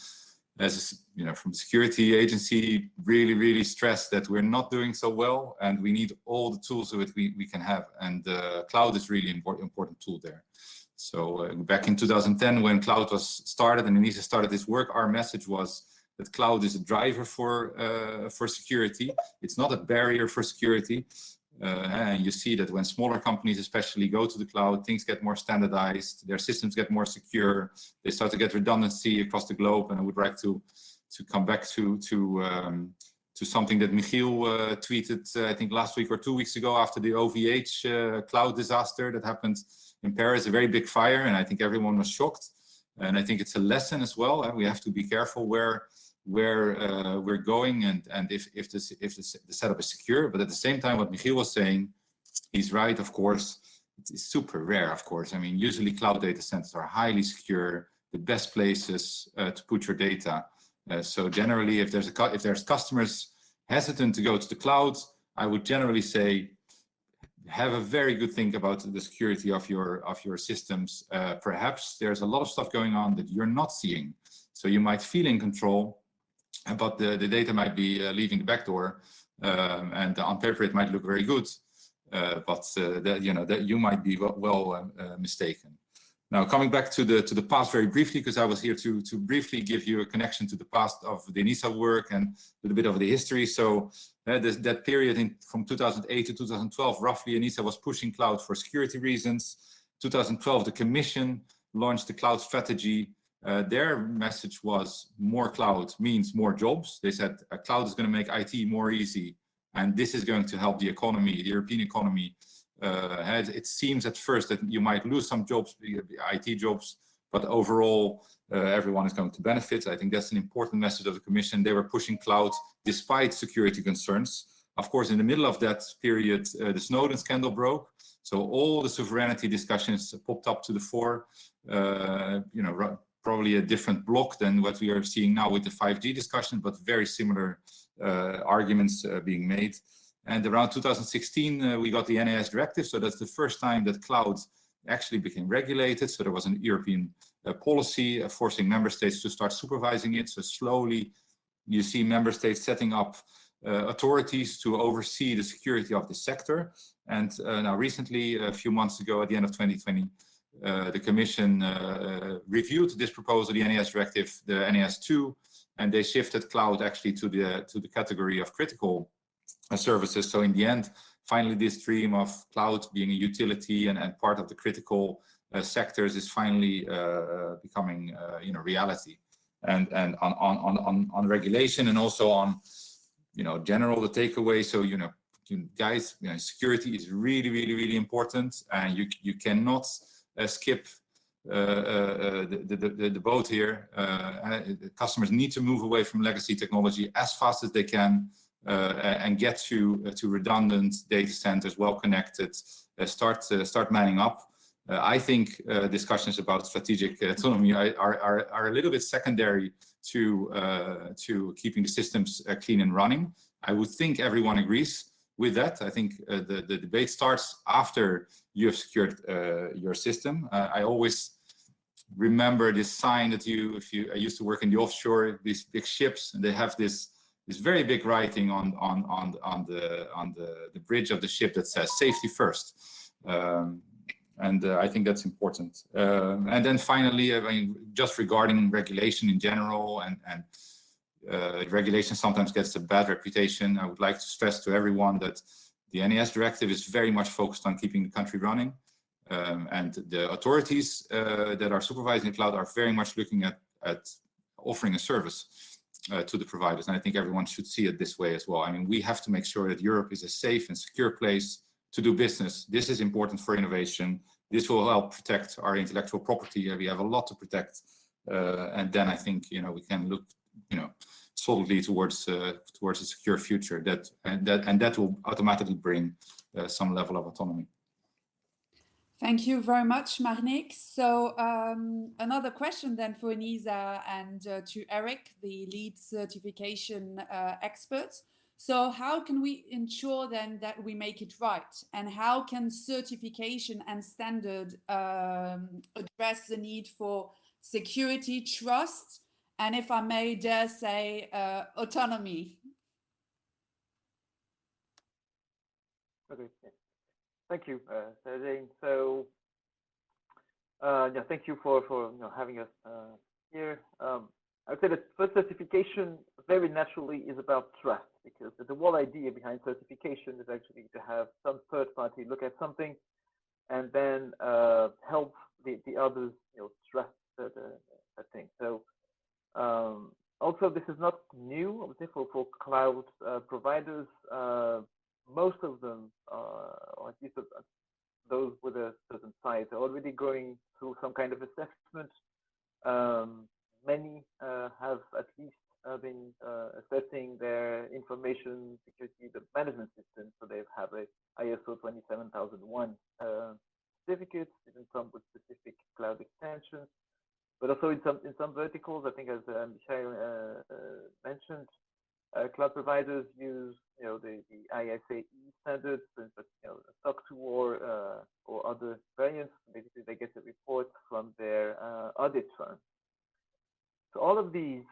from the security agency, really stress that we're not doing so well, and we need all the tools that we can have. And cloud is really important tool there. So back in 2010, when cloud was started and Enisa started this work, our message was that cloud is a driver for security. It's not a barrier for security. And you see that when smaller companies especially go to the cloud, things get more standardized, their systems get more secure, they start to get redundancy across the globe. And I would like to come back to something that Michiel tweeted, I think last week or 2 weeks ago, after the OVH cloud disaster that happened in Paris, a very big fire, and I think everyone was shocked. And I think it's a lesson as well. We have to be careful where we're going and if the setup is secure. But at the same time, what Michiel was saying, he's right, of course. It's super rare, of course. I mean, usually cloud data centers are highly secure, the best places to put your data. So generally, if there's customers hesitant to go to the cloud, I would generally say, have a very good think about the security of your systems. Perhaps there's a lot of stuff going on that you're not seeing. So you might feel in control, but the data might be leaving the back door, and on paper it might look very good, but that you might be well mistaken. Now, coming back to the past very briefly, because I was here to briefly give you a connection to the past of the ENISA work and a little bit of the history. So that period from 2008 to 2012, roughly, ENISA was pushing cloud for security reasons. 2012, the Commission launched the cloud strategy. Their message was more cloud means more jobs. They said cloud is going to make IT more easy, and this is going to help the economy, the European economy. It seems at first that you might lose some jobs, IT jobs, but overall everyone is going to benefit. I think that's an important message of the Commission. They were pushing cloud despite security concerns. Of course, in the middle of that period, the Snowden scandal broke. So all the sovereignty discussions popped up to the fore. Probably a different block than what we are seeing now with the 5G discussion, but very similar arguments being made. And around 2016, we got the NIS directive. So that's the first time that cloud actually became regulated. So there was an European policy forcing member states to start supervising it. So slowly you see member states setting up authorities to oversee the security of the sector. And now recently, a few months ago, at the end of 2020, the Commission reviewed this proposal, the NIS directive, the NIS2, and they shifted cloud actually to the category of critical services. So in the end, finally, this dream of cloud being a utility and part of the critical sectors is finally becoming reality. And on regulation and also on general the takeaway. So guys, security is really important, and you cannot skip the boat here. Customers need to move away from legacy technology as fast as they can. And get to redundant data centers, well connected, start manning up. I think discussions about strategic autonomy are a little bit secondary to keeping the systems clean and running. I would think everyone agrees with that. I think the debate starts after you have secured your system. I always remember this sign that I used to work in the offshore, these big ships, and they have this very big writing on the bridge of the ship that says safety first. And I think that's important. And then finally, I mean, just regarding regulation in general, and regulation sometimes gets a bad reputation. I would like to stress to everyone that the NIS directive is very much focused on keeping the country running. And the authorities that are supervising the cloud are very much looking at offering a service to the providers. And I think everyone should see it this way as well. I mean, we have to make sure that Europe is a safe and secure place to do business. This is important for innovation. This will help protect our intellectual property. We have a lot to protect. And then I think, we can look, solidly towards a secure future that will automatically bring some level of autonomy. Thank you very much, Marnik. So another question then for ENISA and to Eric, the lead certification expert. So how can we ensure then that we make it right? And how can certification and standard address the need for security, trust, and if I may dare say, autonomy? Okay. Thank you, Jane. So, thank you for having us here. I would say that first, certification very naturally is about trust, because the whole idea behind certification is actually to have some third party look at something and then help the others, trust that thing. So, also, this is not new. I would say for cloud providers. Most of them, or at least those with a certain size, are already going through some kind of assessment. Many have at least been assessing their information security management system, so they have a ISO 27001 certificate, even some with specific cloud extensions. But also in some verticals, I think as Michael mentioned, cloud providers use the ISAE standards, but SOC 2 or other variants. Basically, they get a report from their audit firm. So all of these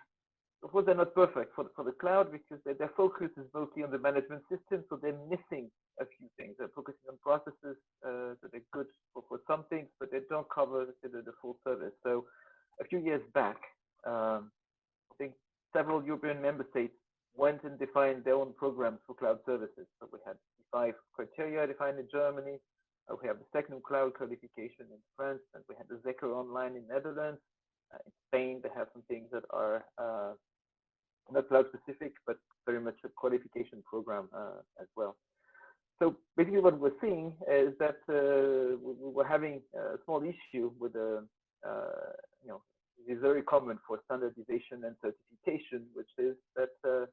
of course, they're not perfect for the cloud because their focus is mostly on the management system, so they're missing a few things. They're focusing on processes, so they're good for some things, but they don't cover the full service. So a few years back, I think several European member states went and defined their own programs for cloud services. So we had 5 criteria defined in Germany. We have the second cloud qualification in France, and we had the Zeker Online in Netherlands. In Spain, they have some things that are not cloud specific, but very much a qualification program as well. So basically what we're seeing is that we're having a small issue with the, it is very common for standardization and certification, which is that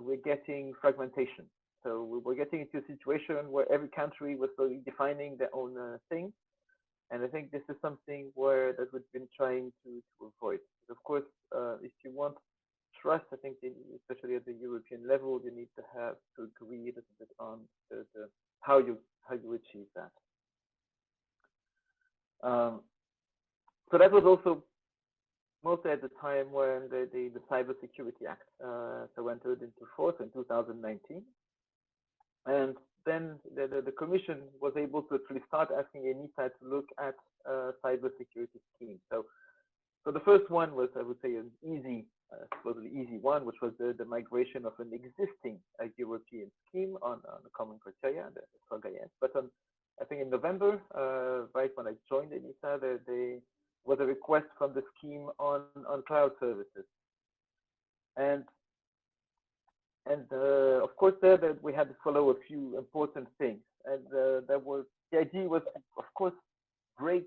we're getting fragmentation. So we're getting into a situation where every country was slowly defining their own thing. And I think this is something that we've been trying to avoid. Of course, if you want trust, I think especially at the European level, you need to agree a little bit on how you achieve that. So that was also mostly at the time when the Cybersecurity Act entered into force in 2019. And then the Commission was able to actually start asking ENISA to look at cybersecurity schemes. So the first one was, I would say, an supposedly easy one, which was the migration of an existing European scheme on a common criteria, the GAIA-X. But I think in November, right when I joined ENISA, there was a request from the scheme on cloud services. And of course, there we had to follow a few important things, and the idea was, of course, break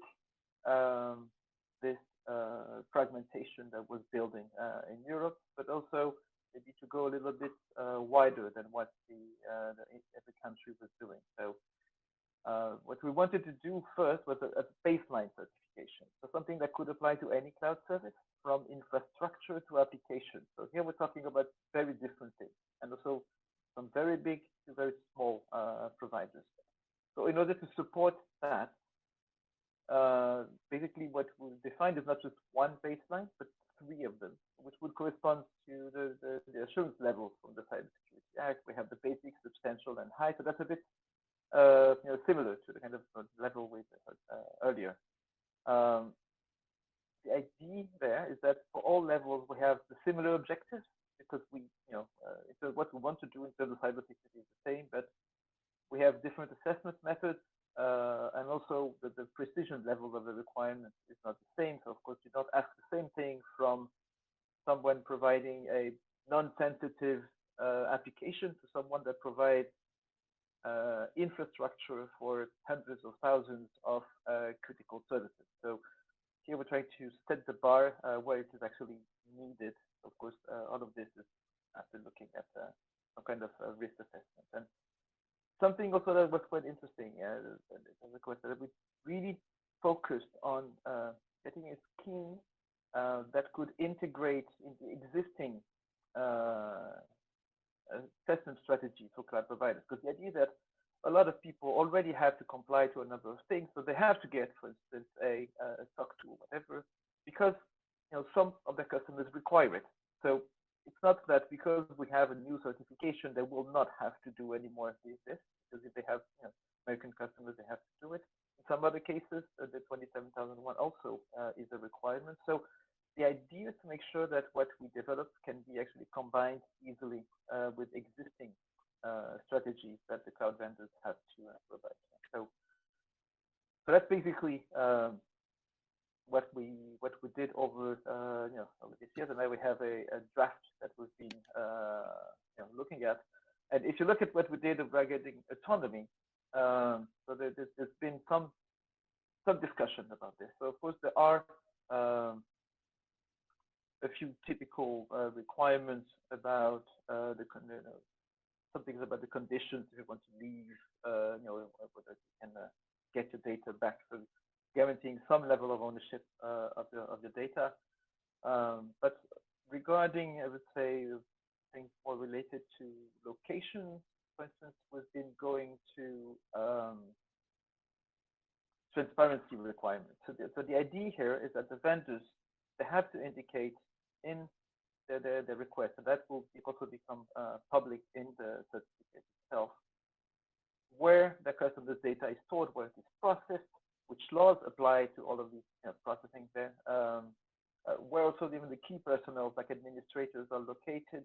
this fragmentation that was building in Europe, but also maybe to go a little bit wider than what every country was doing. So what we wanted to do first was a baseline certification, so something that could apply to any cloud service, from infrastructure to application. So here we're talking about very different things, and also from very big to very small providers. So in order to support that, basically what we defined is not just one baseline, but 3 of them, which would correspond to the assurance levels from the Cybersecurity Act. We have the basic, substantial, and high. So that's a bit similar to the kind of level we had earlier. The idea there is that for all levels we have the similar objectives, because what we want to do in terms of cybersecurity is the same, but we have different assessment methods, and also the precision level of the requirement is not the same. So of course you don't ask the same thing from someone providing a non-sensitive application to someone that provides infrastructure for hundreds of thousands of critical services. So here we're trying to set the bar where it is actually needed. Of course, all of this is after looking at some kind of risk assessment. And something also that was quite interesting, that we really focused on getting a scheme that could integrate into existing assessment strategy for cloud providers. Because the idea is that a lot of people already have to comply to a number of things, so they have to get, for instance, a SOC 2 or whatever, because some of their customers require it. So it's not that because we have a new certification, they will not have to do any more of this, because if they have American customers, they have to do it. In some other cases, the 27001 also is a requirement. So the idea is to make sure that what we develop can be actually combined easily with existing strategies that the cloud vendors have to provide. So that's basically what we did over this year, and now we have a draft that we've been looking at. And if you look at what we did regarding autonomy, so there's been some discussion about this. So of course there are a few typical requirements about some things about the conditions if you want to leave, whether you can get your data back, so guaranteeing some level of ownership of the data. But regarding, I would say, things more related to location, for instance, we've been going to transparency requirements. So the idea here is that the vendors, they have to indicate in their request, and that will also become public in the certificate itself, where the customer's data is stored, where it is processed, which laws apply to all of these processing there, where also even the key personnel like administrators are located.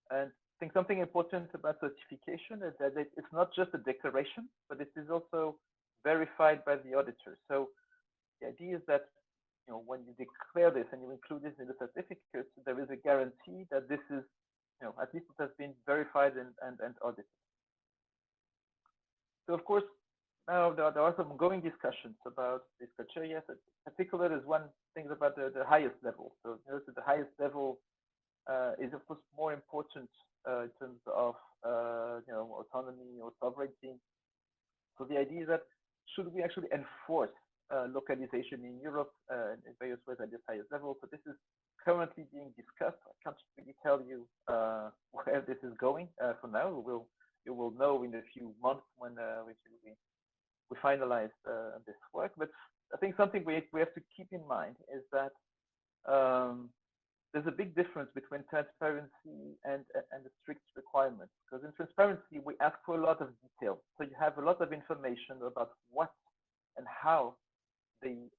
And I think something important about certification is that it's not just a declaration, but it is also verified by the auditor. So the idea is that when you declare this and you include this in the certificate, there is a guarantee that this is, at least it has been verified and audited. So of course, now there are some ongoing discussions about these criteria. So in particular, there's one thing about the highest level. So the highest level is of course more important in terms of autonomy or sovereignty. So the idea is that should we actually enforce localization in Europe in various ways at this highest level? So this is currently being discussed. I can't really tell you where this is going for now. You will know in a few months when we finalize this work. But I think something we have to keep in mind is that there's a big difference between transparency and the strict requirements. Because in transparency, we ask for a lot of detail. So you have a lot of information about what and how the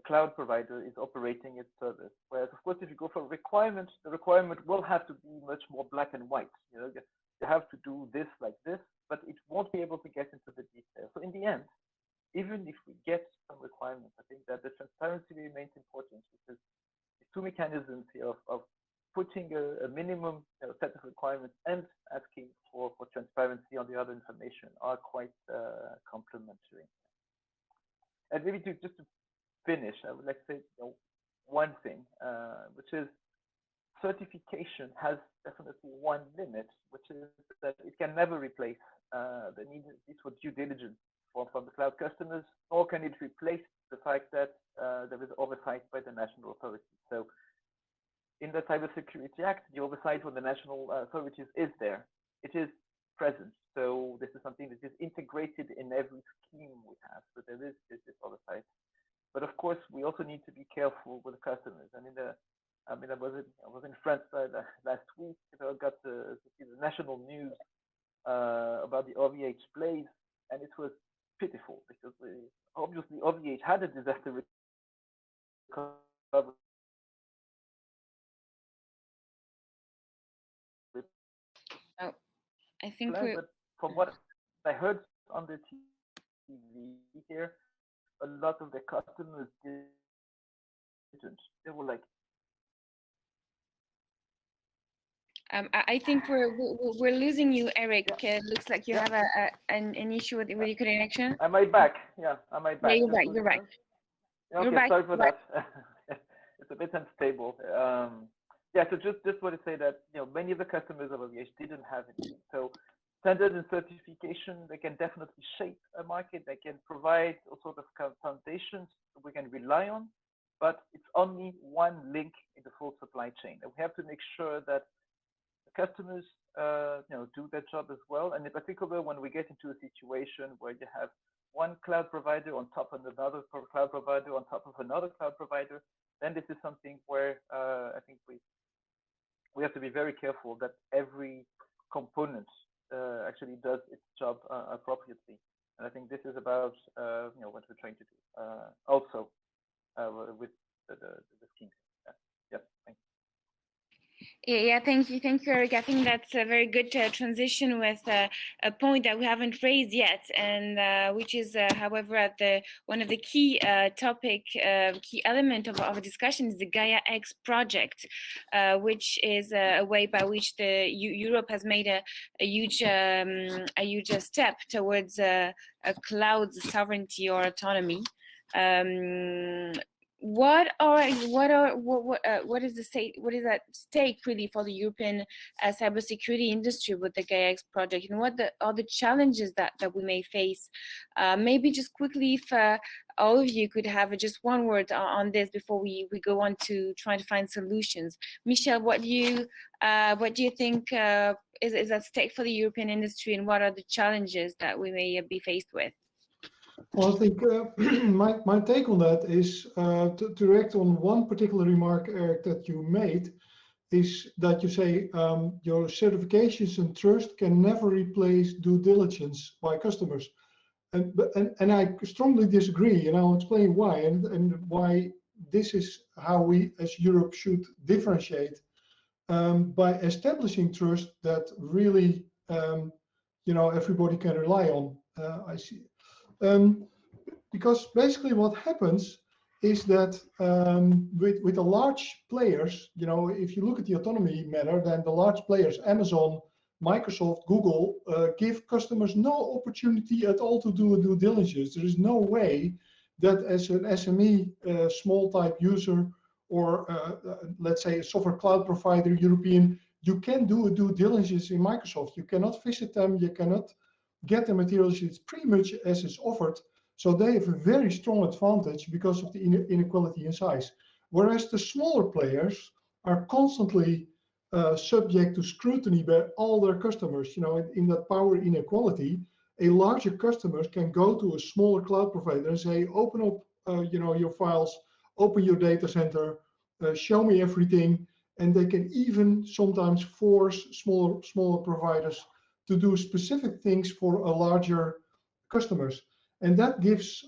cloud provider is operating its service. Whereas, of course, if you go for requirements, the requirement will have to be much more black and white. You have to do this like this, but it won't be able to get into the details. So in the end, even if we get some requirements, I think that the transparency remains important, because there's two mechanisms here of putting a minimum set of requirements and asking for transparency on the other information are quite complementary. And maybe just to finish, I would like to say one thing, which is certification has definitely one limit, which is that it can never replace the need for due diligence from the cloud customers, nor can it replace the fact that there is oversight by the national authorities. So in the Cybersecurity Act, the oversight for the national authorities is there. It is present. So this is something that is integrated in every scheme we have. So there is this oversight. But of course, we also need to be careful with the customers. I was in France last week. I got to see the national news about the OVH blaze, and it was pitiful because obviously OVH had a disaster recovery. Oh, I think but from what I heard on the TV here, a lot of the customers didn't. They were like, I think we're losing you, Eric. It looks like you have an issue with your connection. Am I back? Yeah, am I back? Yeah, you're back. You're back. Okay, you're back. Sorry for that. It's a bit unstable. Yeah, so just want to say that many of the customers of OVH didn't have it. So standards and certification, they can definitely shape a market. They can provide all sorts of foundations that we can rely on, but it's only one link in the full supply chain. And we have to make sure that the customers do their job as well. And in particular, when we get into a situation where you have one cloud provider on top of another cloud provider on top of another cloud provider, then this is something where I think we have to be very careful that every component actually does its job appropriately. And I think this is about what we're trying to do also with the scheme. Yeah, thank you. Yeah, thank you, Eric. I think that's a very good transition with a point that we haven't raised yet, and which is, however, at one of the key key element of our discussion is the GAIA-X project, which is a way by which Europe has made a huge step towards a cloud sovereignty or autonomy. What is at stake really for the European cybersecurity industry with the GAIA-X project, and what are the challenges that we may face? Maybe just quickly, if all of you could have just one word on this before we go on to trying to find solutions. Michel, what do you think is at stake for the European industry, and what are the challenges that we may be faced with? Well, I think my take on that is to react on one particular remark, Eric, that you made, is that you say your certifications and trust can never replace due diligence by customers. And I strongly disagree, and I'll explain why, and why this is how we as Europe should differentiate by establishing trust that really everybody can rely on. I see. Because basically what happens is that with the large players, if you look at the autonomy matter, then the large players, Amazon, Microsoft, Google, give customers no opportunity at all to do a due diligence. There is no way that as an SME, small type user, or let's say a software cloud provider, European, you can do a due diligence in Microsoft. You cannot visit them, you cannot get the materials. It's pretty much as it's offered. So they have a very strong advantage because of the inequality in size. Whereas the smaller players are constantly subject to scrutiny by all their customers. In that power inequality, a larger customer can go to a smaller cloud provider and say, open up your files, open your data center, show me everything. And they can even sometimes force smaller providers to do specific things for a larger customers. And that gives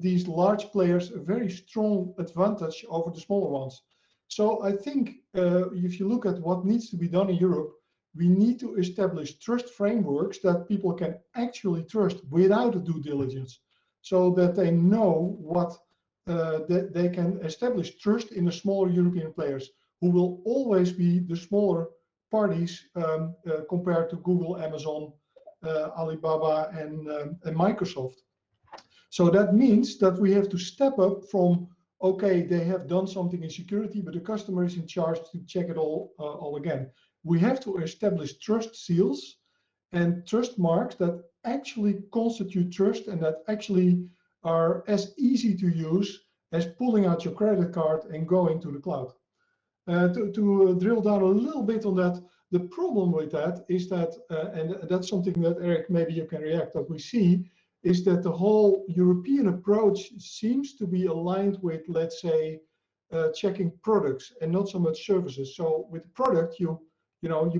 these large players a very strong advantage over the smaller ones. So I think if you look at what needs to be done in Europe, we need to establish trust frameworks that people can actually trust without a due diligence, so that they know what that they can establish trust in the smaller European players, who will always be the smaller parties compared to Google, Amazon, Alibaba, and Microsoft. So that means that we have to step up from, okay, they have done something in security, but the customer is in charge to check it all again. We have to establish trust seals and trust marks that actually constitute trust and that actually are as easy to use as pulling out your credit card and going to the cloud. To drill down a little bit on that, the problem with that is that, and that's something that Eric, maybe you can react, that we see, is that the whole European approach seems to be aligned with, let's say, checking products and not so much services. So with product, you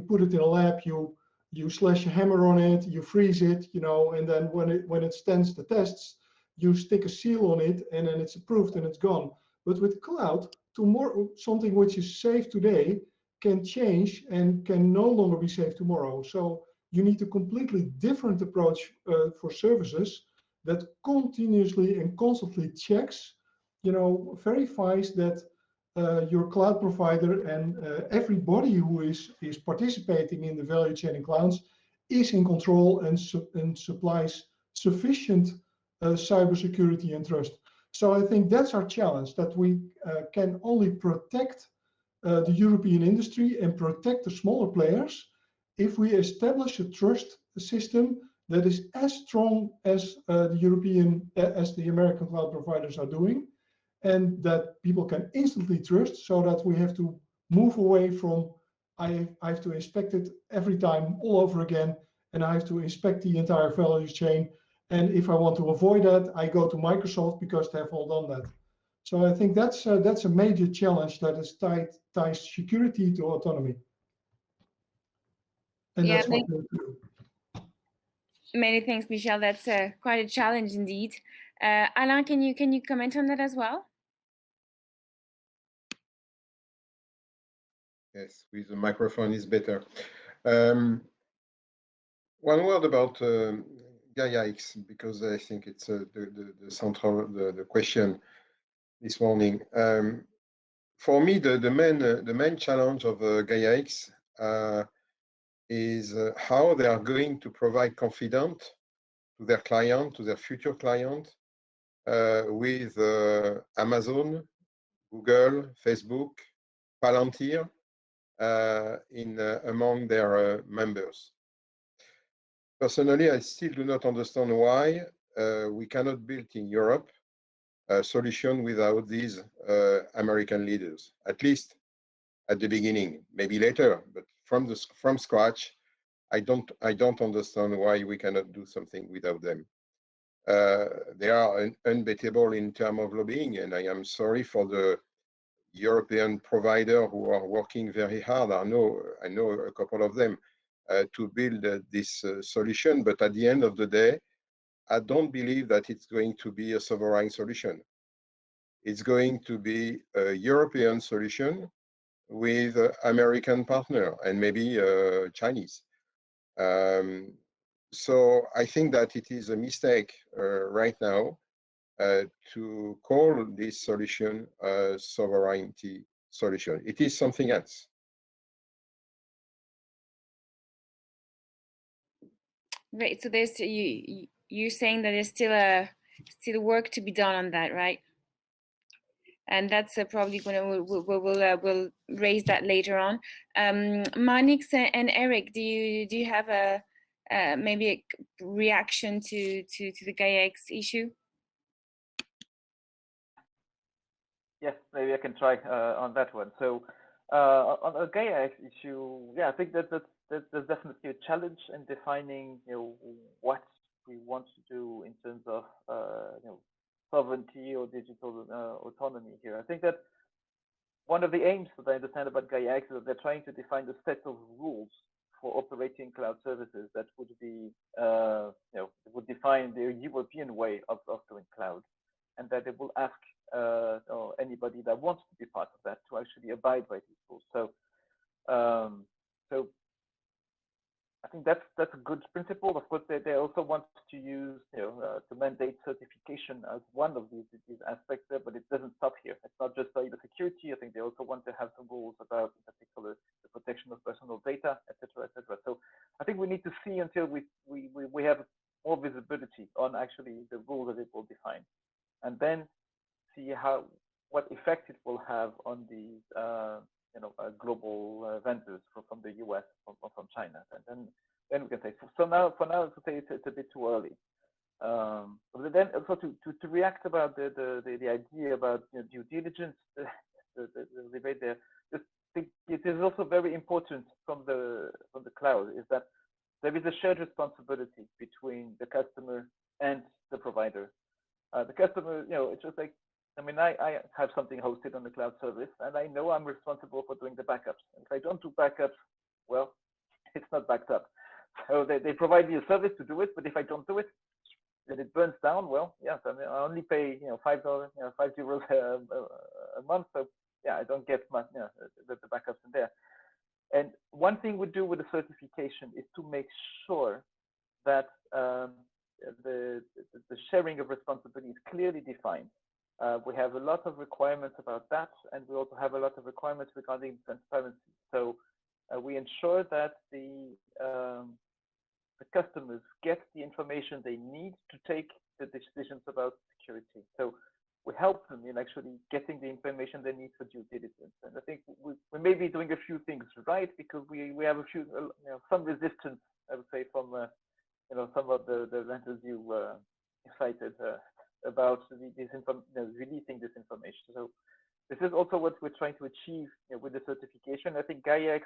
put it in a lab, you slash a hammer on it, you freeze it, and then when it stands the tests, you stick a seal on it, and then it's approved and it's gone. But with cloud, tomorrow, something which is safe today can change and can no longer be safe tomorrow. So you need a completely different approach for services that continuously and constantly checks, verifies that your cloud provider and everybody who is participating in the value chain in clouds is in control and supplies sufficient cybersecurity and trust. So I think that's our challenge, that we can only protect the European industry and protect the smaller players if we establish a trust system that is as strong as the American cloud providers are doing, and that people can instantly trust, so that we have to move away from I have to inspect it every time all over again, and I have to inspect the entire value chain. And if I want to avoid that, I go to Microsoft because they have all done that. So I think that's a major challenge that is ties security to autonomy. And Yeah, that's what we do. Many thanks, Michel. That's quite a challenge indeed. Alain, can you comment on that as well? Yes, with the microphone is better. One word about GAIA-X, because I think it's the central the question this morning. For me, the main challenge of GAIA-X is how they are going to provide confidence to their client, to their future client, with Amazon, Google, Facebook, Palantir among their members. Personally, I still do not understand why we cannot build in Europe a solution without these American leaders, at least at the beginning, maybe later, but from scratch, I don't understand why we cannot do something without them. they are unbeatable in terms of lobbying. And I am sorry for the European provider who are working very hard. I know a couple of them to build this solution. But at the end of the day, I don't believe that it's going to be a sovereign solution. It's going to be a European solution with American partner and maybe Chinese. So I think that it is a mistake right now to call this solution a sovereignty solution. It is something else. Right. So there's you're saying that there's still work to be done on that, right? And that's probably going to we'll raise that later on. Manix and Eric, do you have a maybe a reaction to the GAIA-X issue? Yes, maybe I can try on that one. So on the GAIA-X issue, yeah, I think that there's definitely a challenge in defining, what we want to do in terms of, sovereignty or digital autonomy here. I think that one of the aims that I understand about GAIA-X is that they're trying to define a set of rules for operating cloud services that would be, would define the European way of doing cloud, and that it will ask or anybody that wants to be part of that to actually abide by these rules. So, so I think that's a good principle. Of course, they also want to use, to mandate certification as one of these aspects there, but it doesn't stop here. It's not just cybersecurity. I think they also want to have some rules about, in particular, the protection of personal data, etc., etc. So I think we need to see until we have more visibility on actually the rules that it will define, and then see what effect it will have on these global vendors from the US, from China, and then we can say. So now, for now, it's a bit too early. But then also to react about the idea about due diligence, the debate there. I think it is also very important from the cloud is that there is a shared responsibility between the customer and the provider. The customer, it's just like, I mean, I have something hosted on the cloud service, and I know I'm responsible for doing the backups. And if I don't do backups, well, it's not backed up. So they provide me a service to do it, but if I don't do it, then it burns down. Well, yes, I mean, I only pay €5, €5 a month. So yeah, I don't get much, the backups in there. And one thing we do with the certification is to make sure that the sharing of responsibility is clearly defined. We have a lot of requirements about that, and we also have a lot of requirements regarding transparency. So we ensure that the customers get the information they need to take the decisions about security. So we help them in actually getting the information they need for due diligence. And I think we may be doing a few things right, because we have a few some resistance, I would say, from some of the vendors you cited about releasing this information. So this is also what we're trying to achieve with the certification. I think GAIA-X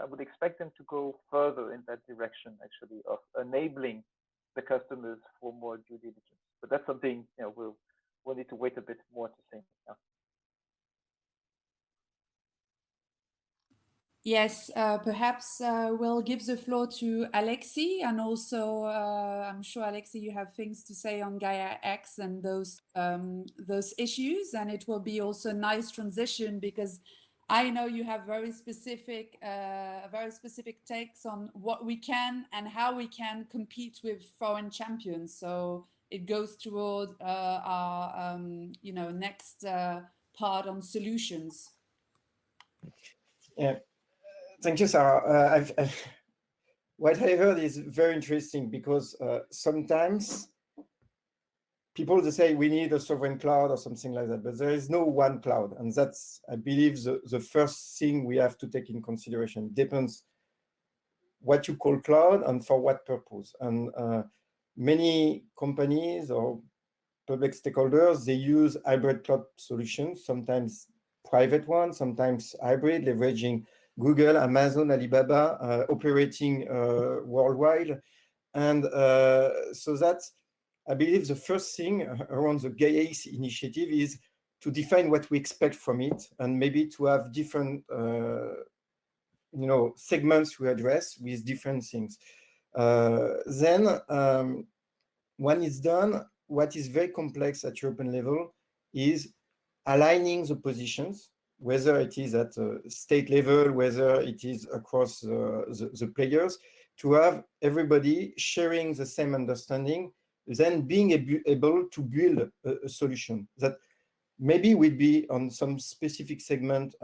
would expect them to go further in that direction, actually, of enabling the customers for more due diligence. But that's something we'll need to wait a bit more to see. Yeah. Yes, perhaps we'll give the floor to Alexi, and also I'm sure, Alexi, you have things to say on GAIA-X and those issues, and it will be also a nice transition, because I know you have very specific takes on what we can and how we can compete with foreign champions. So it goes toward our next part on solutions. Yeah. Thank you, Sarah. What I heard is very interesting, because sometimes people, they say we need a sovereign cloud or something like that, but there is no one cloud. And that's, I believe, the first thing we have to take in consideration. It depends what you call cloud and for what purpose. And many companies or public stakeholders, they use hybrid cloud solutions, sometimes private ones, sometimes hybrid, leveraging Google, Amazon, Alibaba, operating worldwide. And so that's, I believe the first thing around the GAIA-X initiative is to define what we expect from it, and maybe to have different segments we address with different things. Then when it's done, what is very complex at European level is aligning the positions, whether it is at state level, whether it is across the players, to have everybody sharing the same understanding, then being able to build a solution that maybe will be on some specific segment,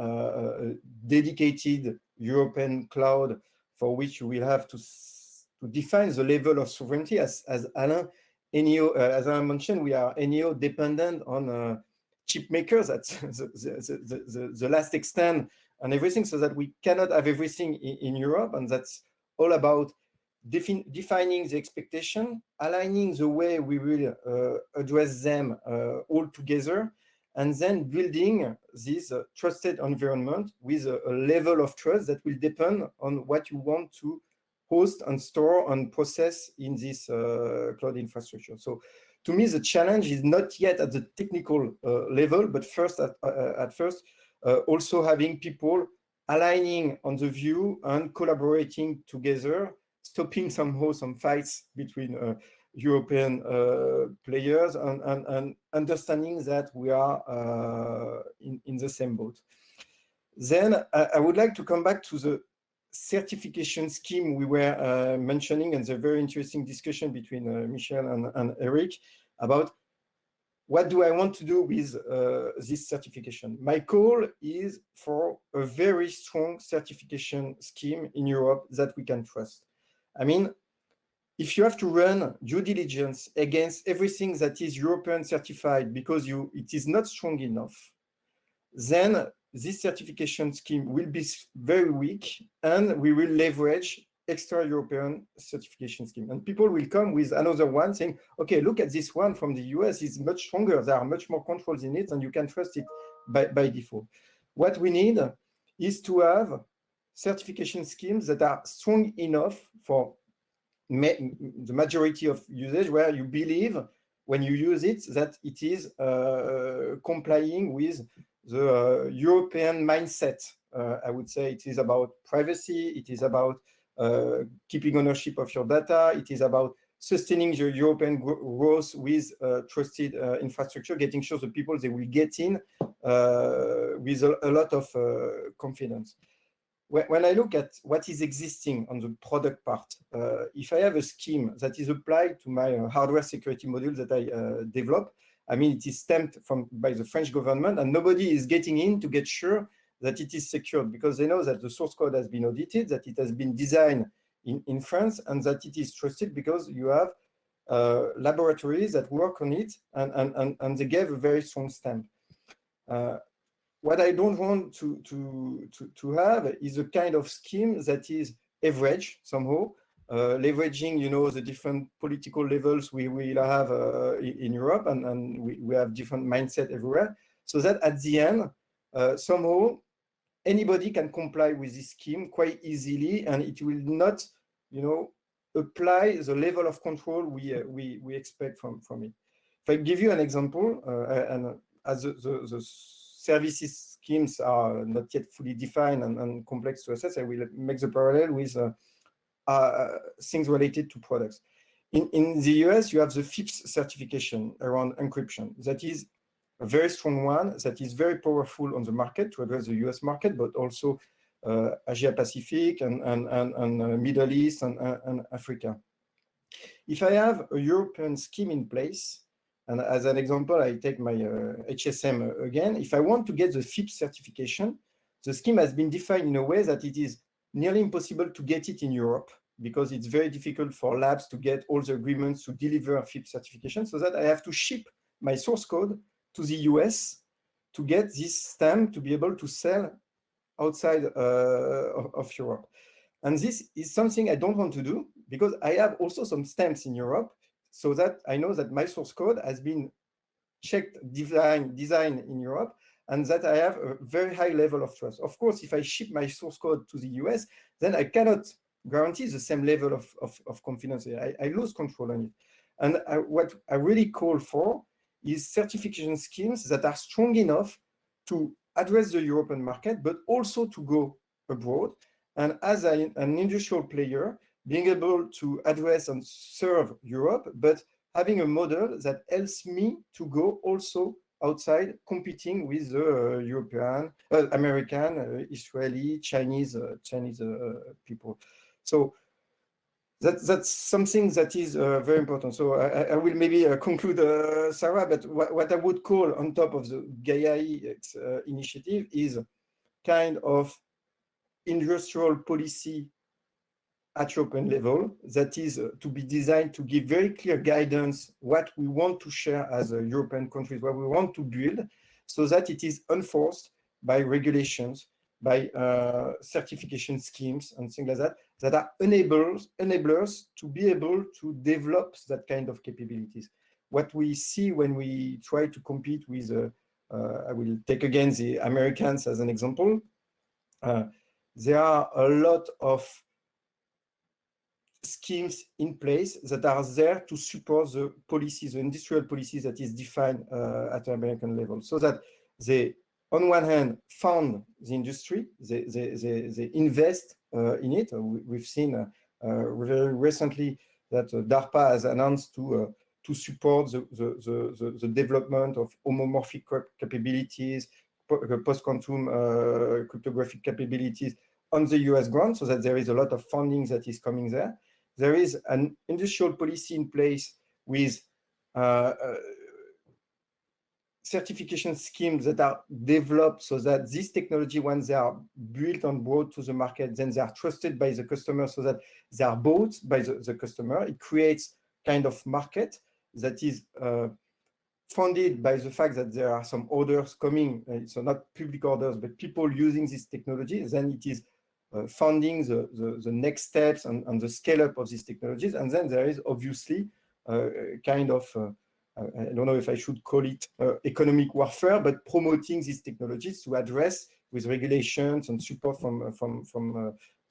dedicated European cloud, for which we will have to define the level of sovereignty. As Alain, as I mentioned, we are NEO dependent on chip makers at the last extent and everything, so that we cannot have everything in Europe. And that's all about defining the expectation, aligning the way we will address them all together, and then building this trusted environment with a level of trust that will depend on what you want to host and store and process in this cloud infrastructure. So to me, the challenge is not yet at the technical level, but first also having people aligning on the view and collaborating together, stopping somehow some fights between European players, and understanding that we are in the same boat. Then I would like to come back to the certification scheme we were mentioning, and the very interesting discussion between Michel and Eric about what do I want to do with this certification. My call is for a very strong certification scheme in Europe that we can trust. I mean, if you have to run due diligence against everything that is European certified because it is not strong enough, then this certification scheme will be very weak, and we will leverage extra European certification scheme. And people will come with another one saying, okay, look at this one from the US, it's much stronger, there are much more controls in it, and you can trust it by default. What we need is to have certification schemes that are strong enough for the majority of usage, where you believe when you use it that it is complying with the European mindset. I would say it is about privacy, it is about keeping ownership of your data, it is about sustaining your European growth with trusted infrastructure, getting sure the people they will get in with a lot of confidence. When I look at what is existing on the product part, if I have a scheme that is applied to my hardware security module that I develop, I mean, it is stamped by the French government, and nobody is getting in to get sure that it is secured, because they know that the source code has been audited, that it has been designed in France, and that it is trusted because you have laboratories that work on it, and they gave a very strong stamp. What I don't want to have is a kind of scheme that is average somehow, leveraging, the different political levels we will have in Europe, and we have different mindset everywhere, so that at the end, somehow anybody can comply with this scheme quite easily, and it will not, apply the level of control we expect from it. If I give you an example, and as the services schemes are not yet fully defined and complex to assess, I will make the parallel with things related to products. In the US, you have the FIPS certification around encryption. That is a very strong one, that is very powerful on the market to address the US market, but also Asia Pacific and Middle East and Africa. If I have a European scheme in place, and as an example, I take my HSM again, if I want to get the FIPS certification, the scheme has been defined in a way that it is nearly impossible to get it in Europe, because it's very difficult for labs to get all the agreements to deliver FIPS certification, so that I have to ship my source code to the US to get this stamp to be able to sell outside of Europe. And this is something I don't want to do, because I have also some stamps in Europe, so that I know that my source code has been checked, designed in Europe, and that I have a very high level of trust. Of course, if I ship my source code to the US, then I cannot guarantee the same level of confidence. I lose control on it. And what I really call for is certification schemes that are strong enough to address the European market, but also to go abroad. And as an industrial player, being able to address and serve Europe, but having a model that helps me to go also outside, competing with the European, American, Israeli, Chinese people. So that's something that is very important. So I will maybe conclude, Sarah, but what I would call on top of the GAIA-X initiative is kind of industrial policy at European level that is to be designed to give very clear guidance what we want to share as a European countries, what we want to build, so that it is enforced by regulations, by certification schemes and things like that, that are enablers to be able to develop that kind of capabilities. What we see when we try to compete with, I will take again the Americans as an example, there are a lot of schemes in place that are there to support the policies, the industrial policies that is defined at the American level, so that they, on one hand, fund the industry, they invest in it. We've seen very recently that DARPA has announced to support the development of homomorphic capabilities, post-quantum cryptographic capabilities on the US ground, so that there is a lot of funding that is coming there. There is an industrial policy in place with certification schemes that are developed so that this technology, once they are built and brought to the market, then they are trusted by the customer so that they are bought by the customer. It creates kind of market that is funded by the fact that there are some orders coming, so not public orders, but people using this technology. Then it is funding the next steps and the scale up of these technologies. And then there is obviously kind of, I don't know if I should call it economic warfare, but promoting these technologies to address with regulations and support from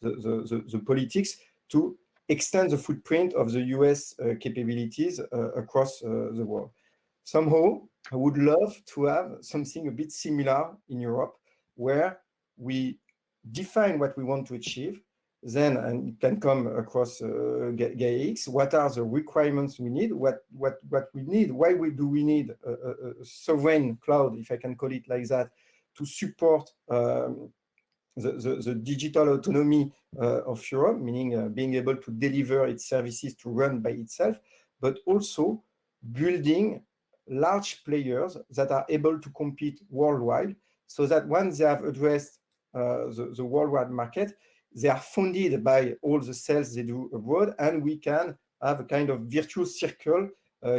the politics to extend the footprint of the US capabilities across the world. Somehow, I would love to have something a bit similar in Europe, where we define what we want to achieve, then, and it can come across GAIA-X, what are the requirements we need, what we need, why do we need a sovereign cloud, if I can call it like that, to support the digital autonomy of Europe, meaning being able to deliver its services to run by itself, but also building large players that are able to compete worldwide, so that once they have addressed the worldwide market, they are funded by all the sales they do abroad, and we can have a kind of virtuous circle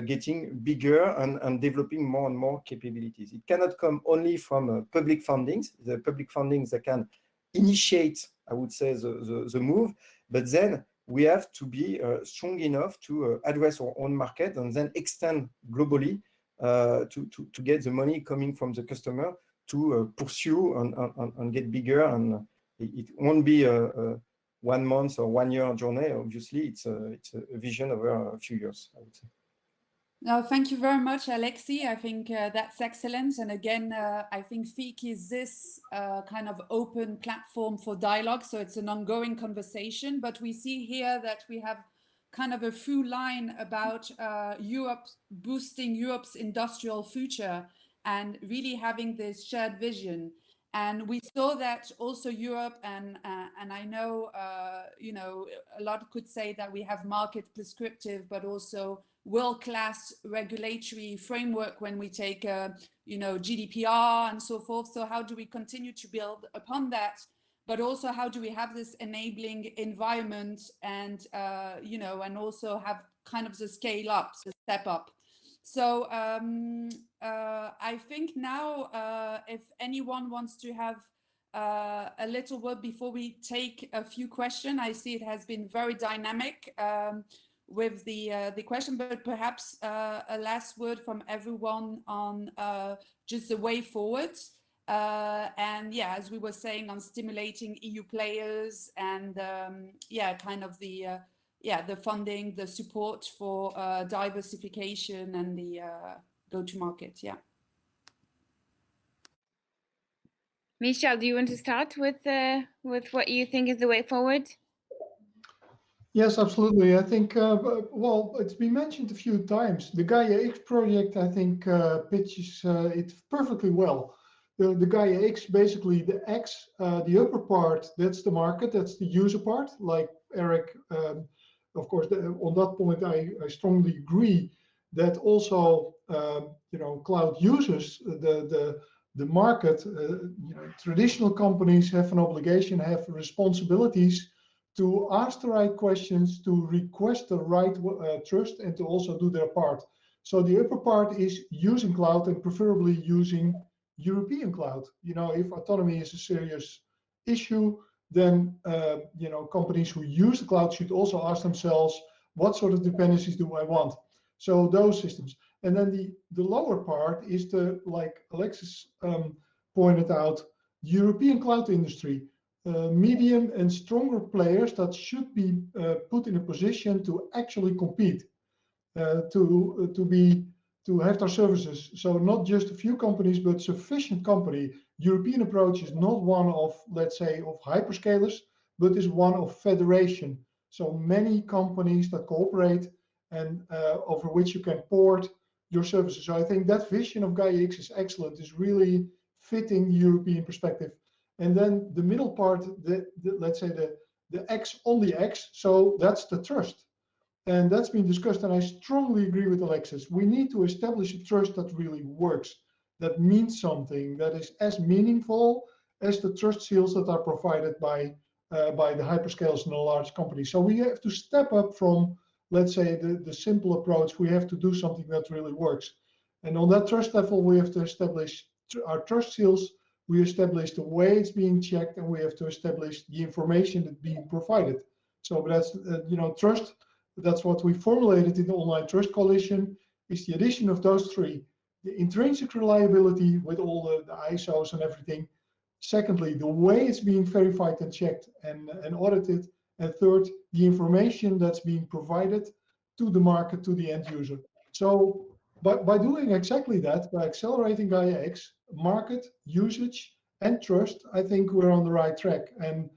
getting bigger and developing more and more capabilities. It cannot come only from public fundings, the public fundings that can initiate, I would say, the move, but then we have to be strong enough to address our own market and then extend globally to get the money coming from the customer to pursue and get bigger. And it won't be a 1 month or 1 year journey. Obviously, it's a vision over a few years, I would say. No, thank you very much, Alexis. I think that's excellent. And again, I think FIC is this kind of open platform for dialogue. So it's an ongoing conversation, but we see here that we have kind of a through line about Europe, boosting Europe's industrial future and really having this shared vision. And we saw that also Europe, and I know, you know, a lot could say that we have market prescriptive, but also world-class regulatory framework when we take, you know, GDPR and so forth. So how do we continue to build upon that? But also how do we have this enabling environment and, you know, and also have kind of the scale up, the step up. So I think now if anyone wants to have a little word before we take a few questions, I see it has been very dynamic with the question, but perhaps a last word from everyone on just the way forward. And yeah, as we were saying, on stimulating EU players and yeah, kind of the yeah, the funding, the support for diversification and the go-to-market. Yeah. Michel, do you want to start with what you think is the way forward? Yes, absolutely. I think, well, it's been mentioned a few times. The GAIA-X project, I think, pitches it perfectly well. The GAIA-X, basically the X, the upper part, that's the market, that's the user part. Like Eric, of course, on that point, I strongly agree that also, you know, cloud users, the market, you know, traditional companies have an obligation, have responsibilities to ask the right questions, to request the right trust, and to also do their part. So the upper part is using cloud and preferably using European cloud. You know, if autonomy is a serious issue, then you know, companies who use the cloud should also ask themselves, what sort of dependencies do I want? So those systems. And then the lower part is the, like Alexis pointed out, European cloud industry. Medium and stronger players that should be put in a position to actually compete, to have their services. So not just a few companies, but sufficient company. European approach is not one of, let's say, of hyperscalers, but is one of federation. So many companies that cooperate and over which you can port your services. So I think that vision of GAIA-X is excellent, is really fitting the European perspective. And then the middle part, let's say the X on the X, so that's the trust. And that's been discussed, and I strongly agree with Alexis. We need to establish a trust that really works, that means something, that is as meaningful as the trust seals that are provided by the hyperscalers and the large companies. So we have to step up from, let's say, the simple approach. We have to do something that really works. And on that trust level, we have to establish our trust seals. We establish the way it's being checked, and we have to establish the information that's being provided. So that's, you know, trust, that's what we formulated in the Online Trust Coalition, is the addition of those three. The intrinsic reliability with all the ISOs and everything. Secondly, the way it's being verified and checked and audited. And third, the information that's being provided to the market, to the end user. So by doing exactly that, by accelerating GAIA-X, market, usage, and trust, I think we're on the right track. And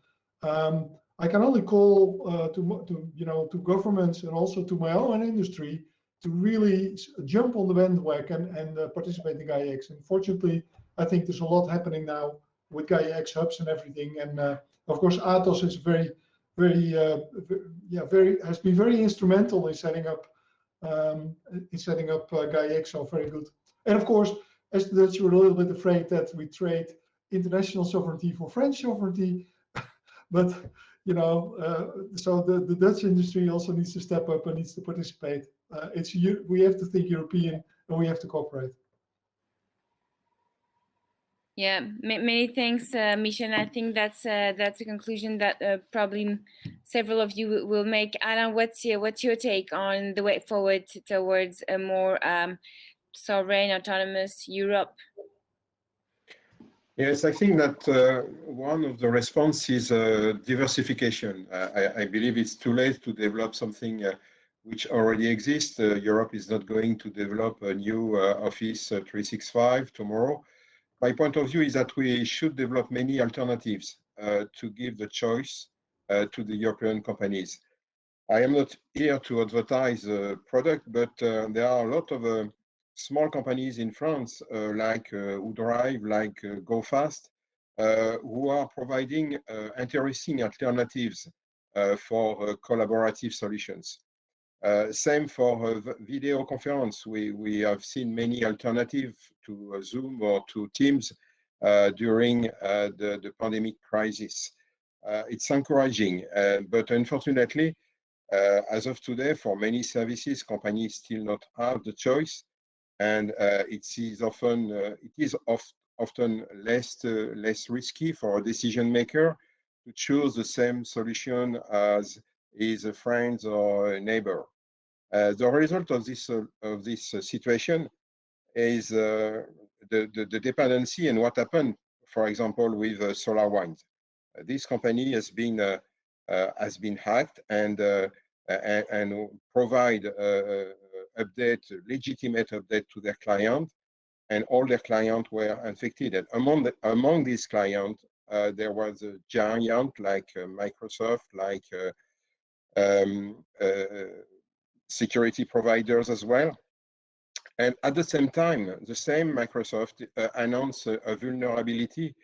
I can only call to governments and also to my own industry to really jump on the bandwagon and participate in GAIA-X. And fortunately, I think there's a lot happening now with GAIA-X hubs and everything. And of course, Atos is has been very instrumental in setting up GAIA-X, so very good. And of course, as the Dutch, we're a little bit afraid that we trade international sovereignty for French sovereignty, but you know, so the Dutch industry also needs to step up and needs to participate. We have to think European, and we have to cooperate. Yeah, many thanks, Michel. I think that's a conclusion that probably several of you will make. Alain, what's your take on the way forward towards a more sovereign, autonomous Europe? Yes, I think that one of the responses is diversification. I believe it's too late to develop something which already exists. Europe is not going to develop a new Office 365 tomorrow. My point of view is that we should develop many alternatives to give the choice to the European companies. I am not here to advertise a product, but there are a lot of small companies in France, like Udrive, like GoFast, who are providing interesting alternatives for collaborative solutions. Same for video conference. We have seen many alternatives to Zoom or to Teams during the pandemic crisis. It's encouraging, but unfortunately, as of today, for many services, companies still not have the choice, and it is often less risky for a decision maker to choose the same solution as is a friend or a neighbor. The result of this situation is the dependency and what happened, for example, with SolarWinds. This company has been hacked, and and provide update, legitimate update to their client, and all their clients were infected. And among these clients, there was a giant like Microsoft, like security providers as well. And at the same time, the same Microsoft announced a vulnerability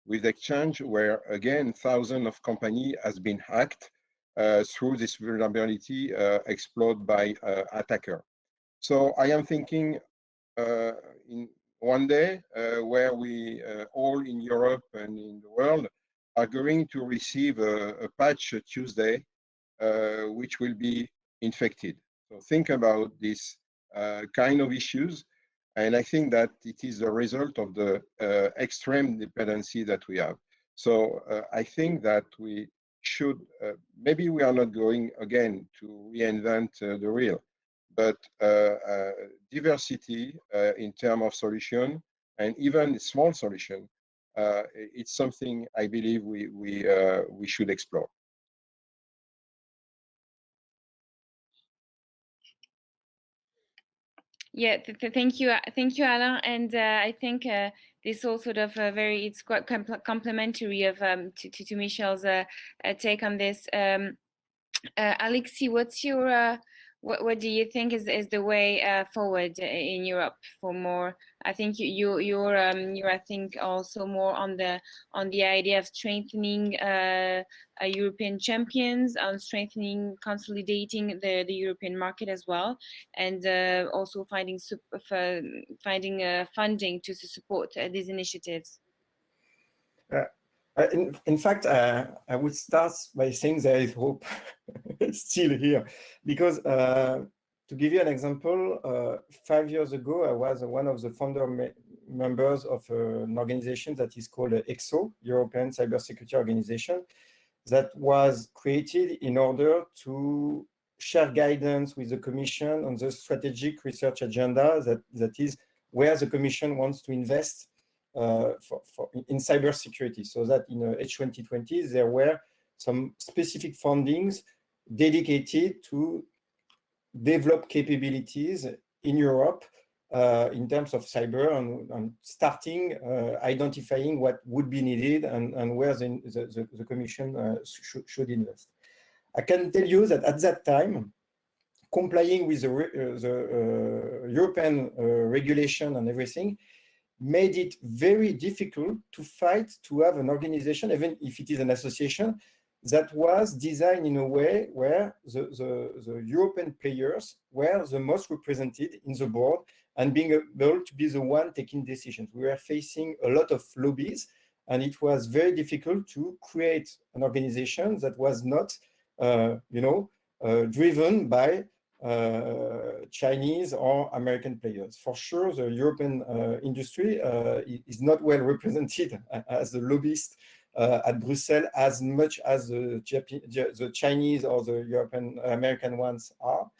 with Exchange, where again, thousands of companies has been hacked through this vulnerability exploited by attacker. So I am thinking in one day where we all in Europe and in the world are going to receive a patch Tuesday, which will be infected. So think about this kind of issues. And I think that it is a result of the extreme dependency that we have. So I think that we should, maybe we are not going again to reinvent the wheel, but diversity in terms of solution, and even small solution, it's something I believe we should explore. Yeah, thank you, Alain. And I think this all sort of it's quite complementary of to Michel's take on this. Alexis, what's your what do you think is the way forward in Europe for more? I think you're I think also more on the idea of strengthening European champions, on strengthening, consolidating the European market as well, and also finding funding to support these initiatives. In fact, I would start by saying there is hope still here, because to give you an example, 5 years ago, I was one of the founder members of an organization that is called EXO, European Cybersecurity Organization, that was created in order to share guidance with the Commission on the strategic research agenda that is where the Commission wants to invest in cybersecurity, so that in H2020 there were some specific fundings dedicated to develop capabilities in Europe in terms of cyber, and starting identifying what would be needed and where the Commission should invest. I can tell you that at that time, complying with the European regulation and everything made it very difficult to fight to have an organization, even if it is an association, that was designed in a way where the European players were the most represented in the board and being able to be the one taking decisions. We were facing a lot of lobbies, and it was very difficult to create an organization that was not, driven by Chinese or American players. For sure, the European industry is not well represented as the lobbyist at Brussels as much as the Chinese or the European American ones are.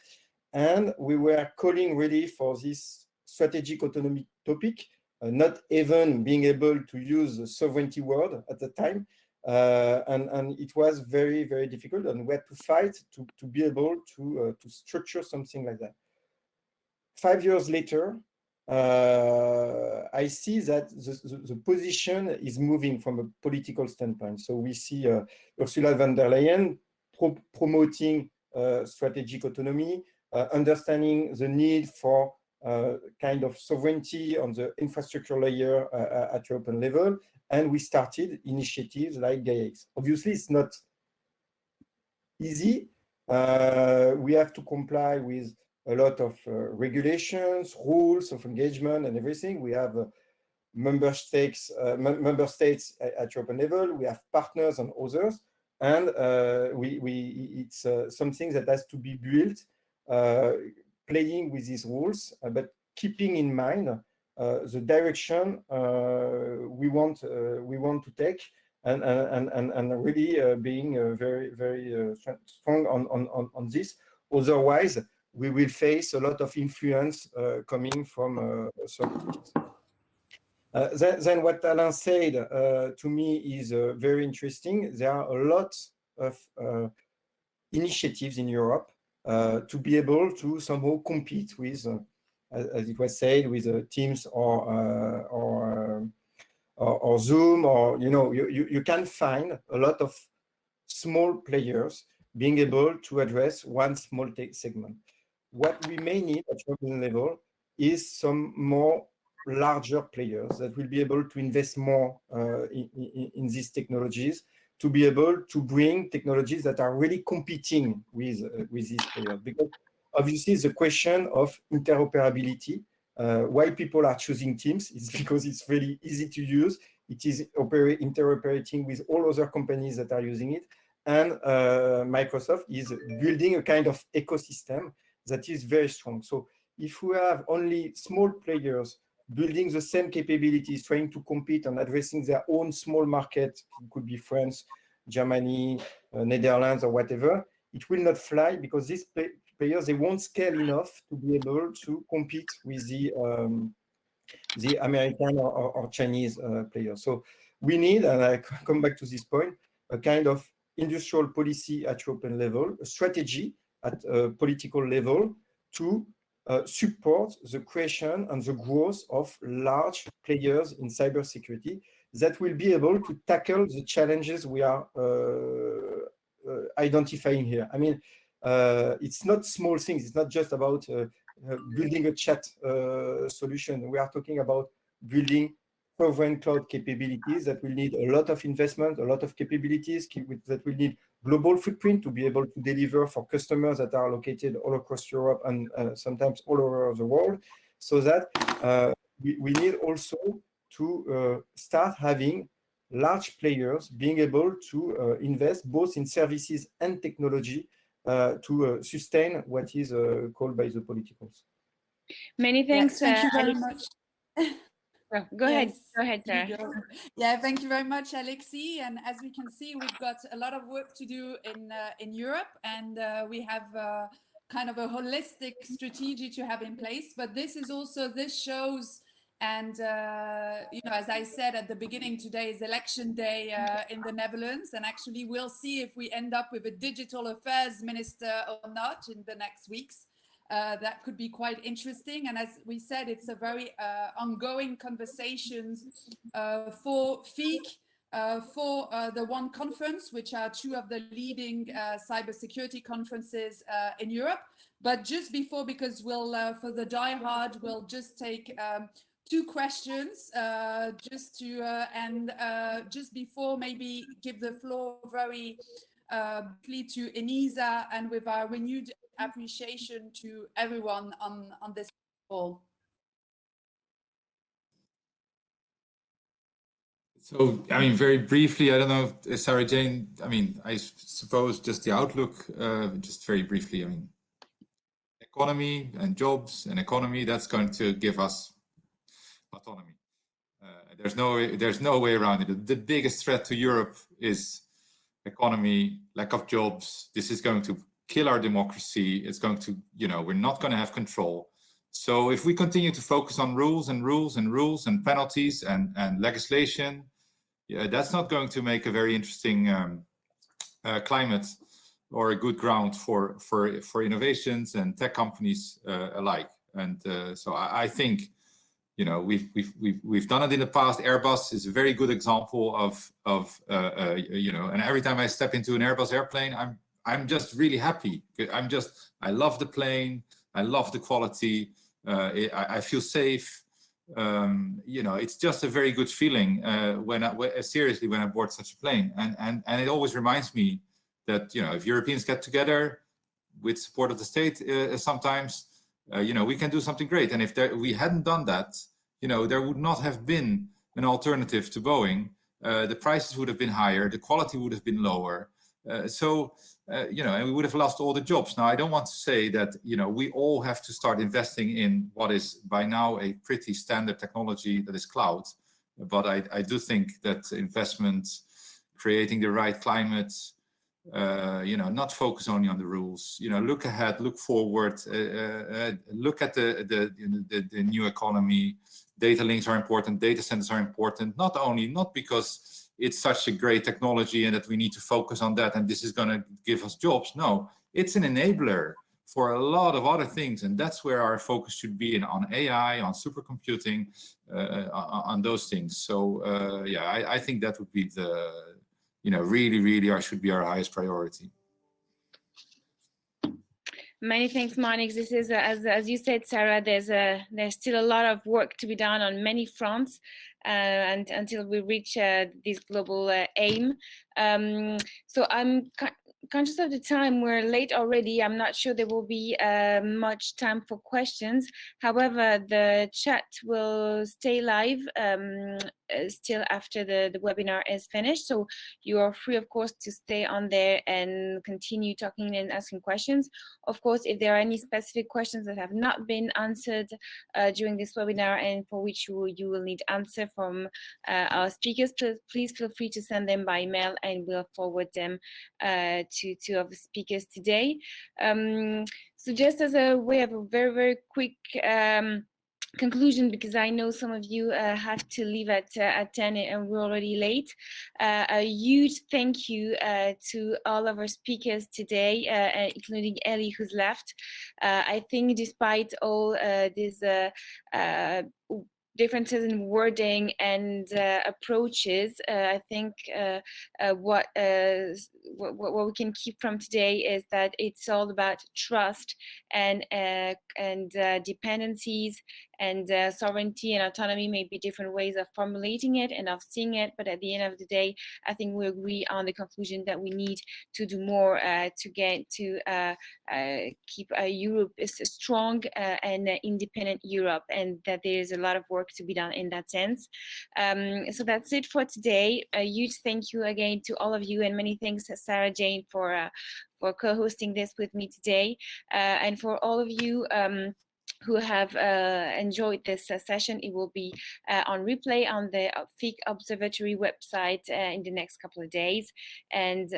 And we were calling really for this strategic autonomy topic, not even being able to use the sovereignty word at the time. And it was very, very difficult, and we had to fight to be able to structure something like that. 5 years later, I see that the position is moving from a political standpoint. So we see Ursula von der Leyen promoting strategic autonomy, understanding the need for kind of sovereignty on the infrastructure layer at European level. And we started initiatives like GAIA-X. Obviously, it's not easy. We have to comply with a lot of regulations, rules of engagement and everything. We have member states at European level. We have partners and others. And it's something that has to be built, playing with these rules, but keeping in mind the direction we want to take, and really being very, very strong on this. Otherwise, we will face a lot of influence coming from some. Then what Alain said to me is very interesting. There are a lot of initiatives in Europe to be able to somehow compete with, as it was said, with Teams or Zoom, or you can find a lot of small players being able to address one small segment. What we may need at European level is some more larger players that will be able to invest more in these technologies, to be able to bring technologies that are really competing with these players. Because obviously the question of interoperability, why people are choosing Teams is because it's really easy to use. It is interoperating with all other companies that are using it. And Microsoft is building a kind of ecosystem that is very strong. So if we have only small players building the same capabilities, trying to compete and addressing their own small market, it could be France, Germany, Netherlands, or whatever, it will not fly, because these players, they won't scale enough to be able to compete with the American or Chinese players. So we need, and I come back to this point, a kind of industrial policy at European level, a strategy at a political level to support the creation and the growth of large players in cybersecurity that will be able to tackle the challenges we are identifying here. I mean, it's not small things. It's not just about building a chat solution. We are talking about building sovereign cloud capabilities that will need a lot of investment, a lot of capabilities that will need global footprint to be able to deliver for customers that are located all across Europe and sometimes all over the world. So that we need also to start having large players being able to invest both in services and technology to sustain what is called by the politicals. Many thanks. Yes, thank you very much. Oh, go ahead, Sarah. Yeah, thank you very much, Alexi. And as we can see, we've got a lot of work to do in Europe, and we have kind of a holistic strategy to have in place. But this shows, and as I said at the beginning, today is election day in the Netherlands, and actually we'll see if we end up with a digital affairs minister or not in the next weeks. That could be quite interesting. And as we said, it's a very ongoing conversations for FIC, for the One Conference, which are two of the leading cybersecurity conferences in Europe. But just before, because we'll, for the diehard, we'll just take 2 questions just to, just before maybe give the floor very briefly to Enisa, and with our renewed appreciation to everyone on this call. So, I mean, very briefly, I don't know, Sarah Jane, I mean, I suppose just the outlook, just very briefly, I mean, economy and jobs and economy, that's going to give us autonomy. There's no way around it. The biggest threat to Europe is economy, lack of jobs. This is going to kill our democracy. It's going to, we're not going to have control. So if we continue to focus on rules and rules and rules and penalties and legislation, yeah, that's not going to make a very interesting climate or a good ground for innovations and tech companies alike. And so I think, we've done it in the past. Airbus is a very good example of and every time I step into an Airbus airplane, I'm just really happy. I love the plane. I love the quality. I feel safe. It's just a very good feeling when I board such a plane. And it always reminds me that, if Europeans get together with support of the state, sometimes, we can do something great. And if we hadn't done that, there would not have been an alternative to Boeing. The prices would have been higher. The quality would have been lower. And we would have lost all the jobs. Now, I don't want to say that, we all have to start investing in what is by now a pretty standard technology that is cloud. But I do think that investment, creating the right climate, not focus only on the rules, look ahead, look forward, look at the new economy. Data links are important, data centers are important, not because it's such a great technology and that we need to focus on that and this is going to give us jobs. No, it's an enabler for a lot of other things, and that's where our focus should be on AI, on supercomputing, on those things. So yeah, I think that would be the, really should be our highest priority. Many thanks, Monix. This is, as you said, Sarah, there's still a lot of work to be done on many fronts, and until we reach this global aim. So I'm conscious of the time. We're late already. I'm not sure there will be much time for questions. However, the chat will stay live still after the webinar is finished. So you are free, of course, to stay on there and continue talking and asking questions. Of course, if there are any specific questions that have not been answered during this webinar and for which you will need answer from our speakers, please feel free to send them by email and we'll forward them to two of the speakers today. So just as a way of a very, very quick conclusion, because I know some of you have to leave at 10 and we're already late. A huge thank you to all of our speakers today, including Ellie, who's left. I think despite all these differences in wording and approaches, I think what we can keep from today is that it's all about trust and dependencies, and sovereignty and autonomy may be different ways of formulating it and of seeing it, but at the end of the day, I think we agree on the conclusion that we need to do more to get to keep Europe is a strong and independent Europe, and that there is a lot of work to be done in that sense. So that's it for today. A huge thank you again to all of you, and many thanks, Sarah Jane, for co-hosting this with me today, and for all of you who have enjoyed this session. It will be on replay on the FIC Observatory website in the next couple of days. And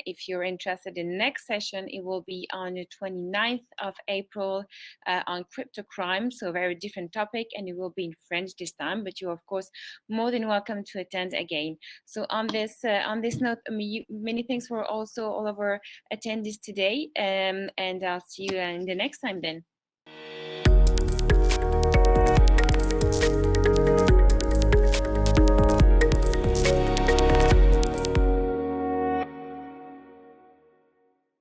if you're interested in the next session, it will be on the 29th of April on crypto crime, so a very different topic, and it will be in French this time, but you're of course more than welcome to attend again. So on this note, many thanks for also all of our attendees today, and I'll see you in the next time then.